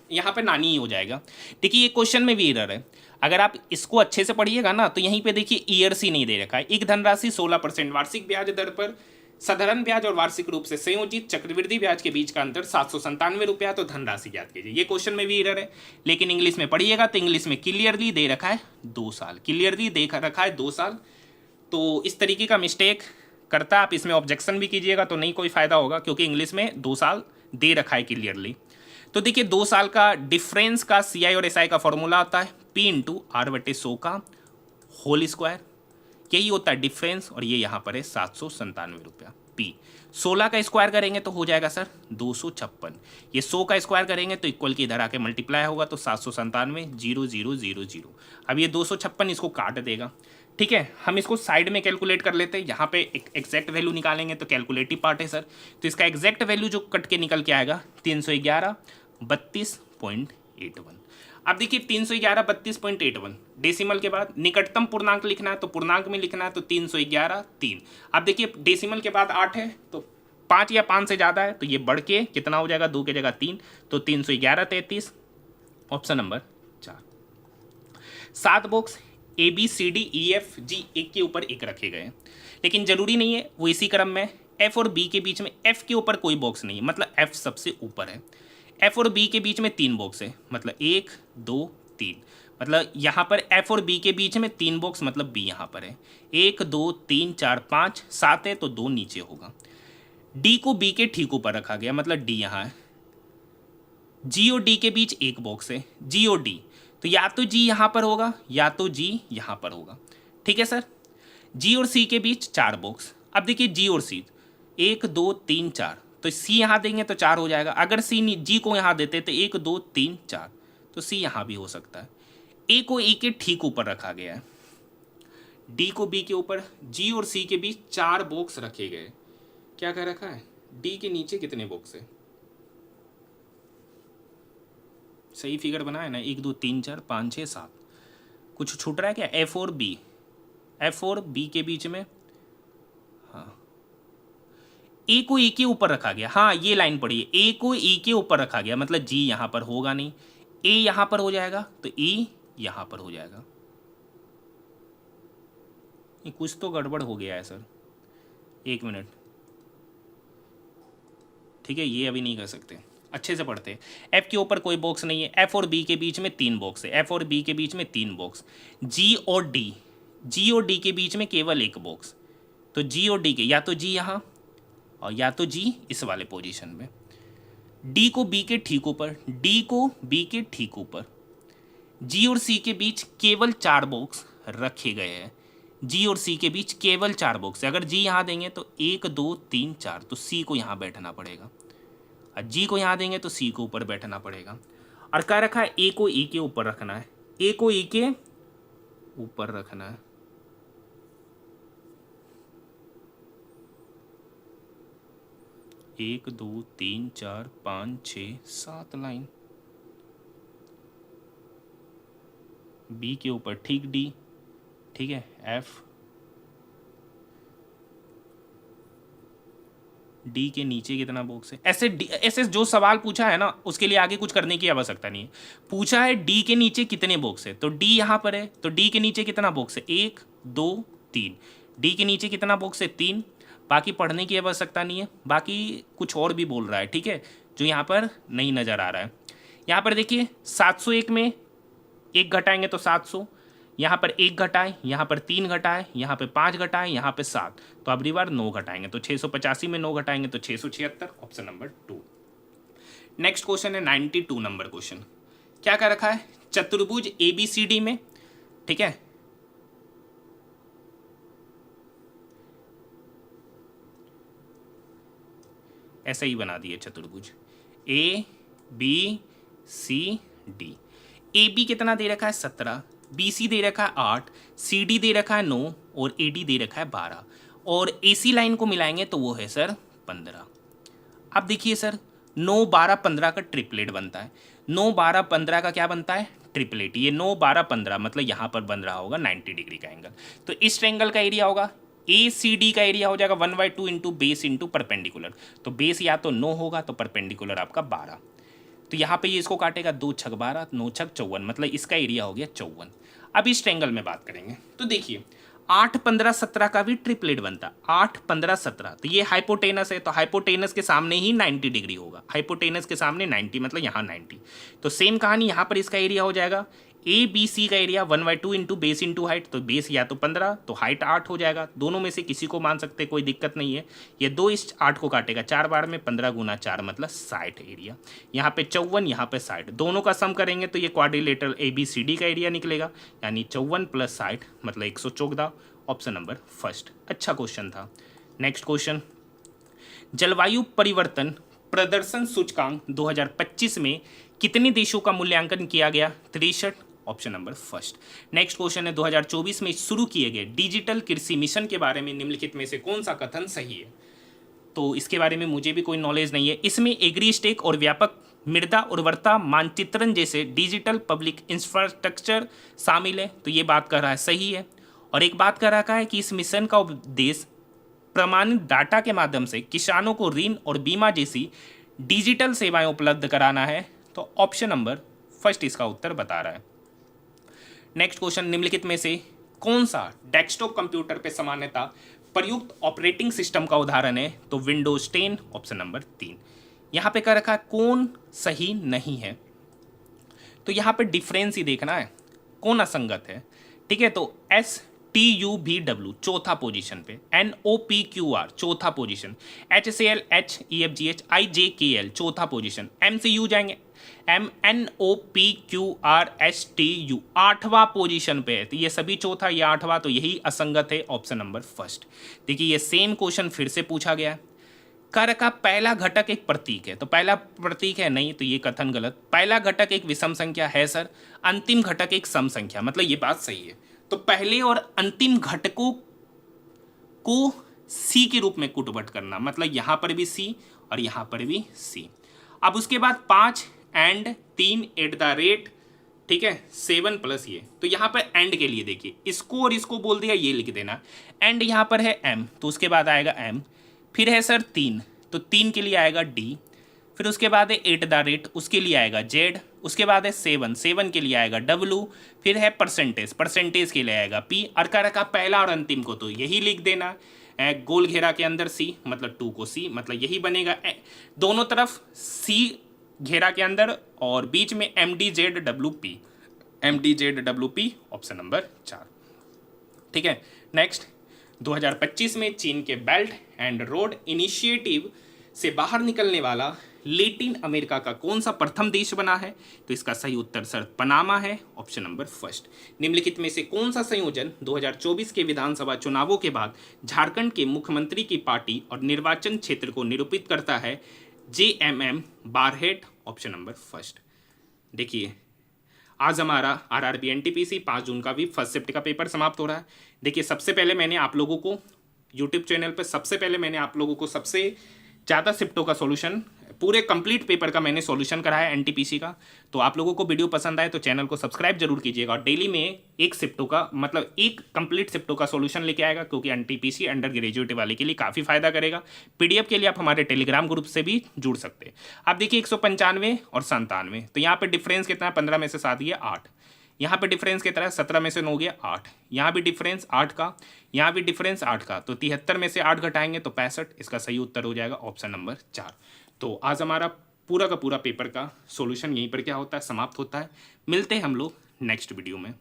यहाँ पे नानी ही हो जाएगा। देखिए ये क्वेश्चन में भी एरर है, अगर आप इसको अच्छे से पढ़िएगा ना, तो यहीं पे देखिए ईयर्स ही नहीं दे रखा है। एक धनराशि 16% वार्षिक ब्याज दर पर साधारण ब्याज और वार्षिक रूप से संयोजित चक्रवृद्धि ब्याज के बीच का अंतर 797 रुपया, तो धनराशि ज्ञात कीजिए। ये क्वेश्चन में भी एरर है, लेकिन इंग्लिश में पढ़िएगा तो इंग्लिश में क्लियरली दे रखा है 2 साल, क्लियरली दे रखा है 2 साल। तो इस तरीके का मिस्टेक करता आप इसमें ऑब्जेक्शन भी कीजिएगा तो नहीं कोई फायदा होगा, क्योंकि इंग्लिश में 2 साल दे रखा है क्लियरली। तो देखिए 2 साल का डिफरेंस का CI और SI का फॉर्मूला आता है P इंटू R/100 का होल स्क्वायर, यही होता है डिफरेंस, और ये यहाँ पर है 797 रुपया P। 16 का स्क्वायर करेंगे तो हो जाएगा सर 256, ये 100 का स्क्वायर करेंगे तो इक्वल की इधर आके मल्टीप्लाई होगा तो 797 0000। अब ये 256 इसको काट देगा, ठीक है। हम इसको साइड में कैलकुलेट कर लेते हैं, यहाँ पे एक एग्जैक्ट वैल्यू निकालेंगे तो कैलकुलेटिव पार्ट है सर, तो इसका एग्जैक्ट वैल्यू जो कट के निकल के आएगा 311.32.81। अब देखिए 311.32.81 डेसिमल के बाद निकटतम पूर्णांक लिखना है तो पूर्णांक में लिखना है तो 311.3। अब देखिए डेसिमल के बाद 8 है तो 5 या 5 से ज़्यादा है तो ये बढ़ के कितना हो जाएगा, 2 की जगह 3, तो 311.33, ऑप्शन नंबर 4। 7 बॉक्स ABCDEFG एक के ऊपर एक रखे गए हैं, लेकिन जरूरी नहीं है वो इसी क्रम में। F और B के बीच में F के ऊपर कोई बॉक्स नहीं है, मतलब F सबसे ऊपर है। F और B के बीच में 3 बॉक्स है, मतलब 1 2 3, मतलब यहाँ पर F और B के बीच में 3 बॉक्स, मतलब B यहाँ पर है। 1 2 3 4 5 7 है तो 2 नीचे होगा। D को B के ठीक ऊपर रखा गया, मतलब D यहाँ है। G और D के बीच एक बॉक्स है, G और D, तो या तो G यहाँ पर होगा या तो G यहाँ पर होगा, ठीक है सर। G और C के बीच 4 बॉक्स। अब देखिए G और C 1 2 3 4, तो C यहाँ देंगे तो 4 हो जाएगा। अगर G को यहाँ देते तो 1 2 3 4, तो C यहाँ भी हो सकता है। A को E के ठीक ऊपर रखा गया है, D को B के ऊपर, G और C के बीच 4 बॉक्स रखे गए। क्या कह रखा है, D के नीचे कितने बॉक्स है, सही फिगर बनाए ना, 1 2 3 4 5 6 7, कुछ छूट रहा है क्या। F और B के बीच में, हाँ A को E के ऊपर रखा गया, हाँ ये लाइन पढ़िए, A को E के ऊपर रखा गया, मतलब G यहाँ पर होगा नहीं, A यहाँ पर हो जाएगा तो E यहाँ पर हो जाएगा। ये कुछ तो गड़बड़ हो गया है सर, 1 मिनट, ठीक है, ये अभी नहीं कर सकते, अच्छे से पढ़ते हैं। F के ऊपर कोई बॉक्स नहीं है, F और B के बीच में 3 बॉक्स है, F और B के बीच में 3 बॉक्स। G और D के बीच में केवल 1 बॉक्स, तो G और D के या तो G यहाँ और या तो G इस वाले पोजीशन में। D को B के ठीक ऊपर, D को B के ठीक ऊपर। G और C के बीच केवल 4 बॉक्स रखे गए हैं, G और C के बीच केवल 4 बॉक्स है। अगर G यहाँ देंगे तो 1 2 3 4, तो C को यहाँ बैठना पड़ेगा, और G को यहाँ देंगे तो C को ऊपर बैठना पड़ेगा। और क्या रखा है, A को E के ऊपर रखना है, A को E के ऊपर रखना है। एक 2 3 4 5 6 7 लाइन B के ऊपर, ठीक D, ठीक है, F D के नीचे कितना बॉक्स है। ऐसे जो सवाल पूछा है ना उसके लिए आगे कुछ करने की आवश्यकता नहीं है। पूछा है D के नीचे कितने बॉक्स है, तो D यहाँ पर है, तो D के नीचे कितना बॉक्स है, 1 2 3, D के नीचे कितना बॉक्स है, 3। बाकी पढ़ने की आवश्यकता नहीं है, बाकी कुछ और भी बोल रहा है, ठीक है, जो यहाँ पर नहीं नज़र आ रहा है। यहाँ पर देखिए 701 में 1 घटाएंगे तो 700, यहाँ पर 1 घटाए, यहाँ पर 3 घटाए, यहाँ पे 5 घटाए, यहाँ पे 7, तो अब बार 9 घटाएंगे तो 685 में 9 घटाएंगे तो 676, ऑप्शन नंबर 2। नेक्स्ट क्वेश्चन है 92 नंबर क्वेश्चन। क्या क्या रखा है, चतुर्भुज ABCD में, ठीक है, ऐसा ही बना दिए चतुर्भुज ABCD। AB कितना दे रखा है 17, BC दे रखा है 8, CD दे रखा है 9 और AD दे रखा है 12, और AC लाइन को मिलाएंगे तो वो है सर 15। अब देखिए सर 9 12 15 का ट्रिपलेट बनता है, 9 12 15 का क्या बनता है, ट्रिपलेट। ये 9 12 15 मतलब यहाँ पर बन रहा होगा 90 डिग्री का एंगल, तो इस ट्रायंगल का एरिया होगा ACD का एरिया हो जाएगा 1/2 इंटू बेस इंटू परपेंडिकुलर, तो बेस या तो 9 होगा तो परपेंडिकुलर आपका 12, तो यहाँ पे ये इसको काटेगा 2 छक 12, 9 छक 54, मतलब इसका एरिया हो गया 54। अब इस ट्रायंगल में बात करेंगे तो देखिए 8, 15, 17 का भी ट्रिपलेट बनता, 8, 15, 17। तो ये हाइपोटेनस है, तो हाइपोटेनस के सामने ही 90 डिग्री होगा, हाइपोटेनस के सामने 90 मतलब यहाँ 90। तो सेम कहानी यहाँ पर इसका एरिया हो जाएगा ए बी सी का area 1/2 into base into height, तो बेस या तो 15 तो हाइट 8 हो जाएगा, दोनों में से किसी को मान सकते, कोई दिक्कत नहीं है। ये 2 इस 8 को काटेगा 4 बार में, 15 गुना 4 मतलब 60 एरिया। यहाँ पे 54, यहाँ पे 60, दोनों का सम करेंगे तो ये quadrilateral A B C D का एरिया निकलेगा, यानी 54 + 60 मतलब 114। ऑप्शन नंबर फर्स्ट, अच्छा क्वेश्चन था। नेक्स्ट क्वेश्चन, जलवायु परिवर्तन प्रदर्शन सूचकांक 2025 में कितने देशों का मूल्यांकन किया गया? 63। Option number first. Next question है, 2024 में शुरू किए गए डिजिटल कृषि मिशन के बारे में निम्नलिखित में से कौन सा कथन सही है? तो इसके बारे में मुझे भी कोई नॉलेज नहीं है। इसमें एग्रीस्टेक और व्यापक मृदा उर्वरता मानचित्रण जैसे डिजिटल पब्लिक इंफ्रास्ट्रक्चर शामिल है, तो ये बात कर रहा है सही है। और एक बात कर रखा है कि इस मिशन का उद्देश्य प्रमाणित डाटा के माध्यम से किसानों को ऋण और बीमा जैसी डिजिटल सेवाएं उपलब्ध कराना है, तो ऑप्शन नंबर फर्स्ट इसका उत्तर बता रहा है। नेक्स्ट क्वेश्चन, निम्नलिखित में से कौन सा डेस्कटॉप कंप्यूटर पे सामान्यतः प्रयुक्त ऑपरेटिंग सिस्टम का उदाहरण है? तो विंडोज 10। Option number 3। यहाँ पे कह रखा है कौन सही नहीं है, तो यहाँ पे डिफरेंस ही देखना है, कौन असंगत है। ठीक है, तो STUVW चौथा पोजीशन पे, NOPQR चौथा पोजीशन, HCL HEFGH IJKL चौथा पोजीशन, MCU जाएंगे MNOPQRSTU आठवां पोजीशन पे है, तो ये सभी चौथा, ये आठवां, तो यही असंगत है। Option number first. देखिए ये सेम क्वेश्चन फिर से पूछा गया है, कर का पहला घटक एक प्रतीक है, तो पहला प्रतीक है नहीं, तो ये कथन गलत। पहला घटक एक विषम संख्या है सर, अंतिम घटक एक सम संख्या, मतलब ये बात सही है। तो पहले और अंतिम घटकों को सी के रूप में कुटबट करना, मतलब यहां पर भी सी और यहां पर भी सी। अब उसके बाद 5 एंड 3 @ ठीक है 7 प्लस ये, तो यहाँ पर एंड के लिए देखिए इसको और इसको बोल दिया, ये लिख देना। एंड यहाँ पर है m, तो उसके बाद आएगा m, फिर है सर 3, तो 3 के लिए आएगा d, फिर उसके बाद है @ उसके लिए आएगा z, उसके बाद है 7 के लिए आएगा w, फिर है परसेंटेज के लिए आएगा p। और का रखा पहला और अंतिम को तो यही लिख देना, गोल घेरा के अंदर c मतलब 2 को c, मतलब यही बनेगा, दोनों तरफ c घेरा के अंदर और बीच में MDZWP ऑप्शन नंबर 4। ठीक है, नेक्स्ट 2025 में चीन के बेल्ट एंड रोड इनिशिएटिव से बाहर निकलने वाला लैटिन अमेरिका का कौन सा प्रथम देश बना है? तो इसका सही उत्तर सर पनामा है। Option number first. निम्नलिखित में से कौन सा संयोजन 2024 के विधानसभा चुनावों के बाद झारखंड के मुख्यमंत्री की पार्टी और निर्वाचन क्षेत्र को निरूपित करता है? JMM बारहेट। Option number first. देखिए आज हमारा RRB NTPC 5 जून का भी फर्स्ट शिफ्ट का पेपर समाप्त हो रहा है। देखिए सबसे पहले मैंने आप लोगों को यूट्यूब चैनल पर सबसे ज़्यादा शिफ्टों का सॉल्यूशन, पूरे कंप्लीट पेपर का मैंने सॉल्यूशन कराया NTPC का। तो आप लोगों को वीडियो पसंद आए तो चैनल को सब्सक्राइब जरूर कीजिएगा, और डेली में एक शिफ्टों का मतलब एक कंप्लीट शिफ्टों का सॉल्यूशन लेके आएगा, क्योंकि NTPC अंडर ग्रेजुएट वाले के लिए काफ़ी फायदा करेगा। PDF के लिए आप हमारे टेलीग्राम ग्रुप से भी जुड़ सकते हैं। आप देखिए 195 और 97, तो यहाँ पर डिफरेंस कितना है? 15 में से 7 गया 8। यहाँ पे डिफरेंस कितना है? 17 में से 9 गया 8। यहाँ भी डिफरेंस 8 का, यहाँ भी डिफरेंस 8 का, तो 73 में से 8 घटाएंगे तो 65। इसका सही उत्तर हो जाएगा ऑप्शन नंबर 4। तो आज हमारा पूरा का पूरा पेपर का सॉल्यूशन यहीं पर क्या होता है, समाप्त होता है। मिलते हैं हम लोग नेक्स्ट वीडियो में।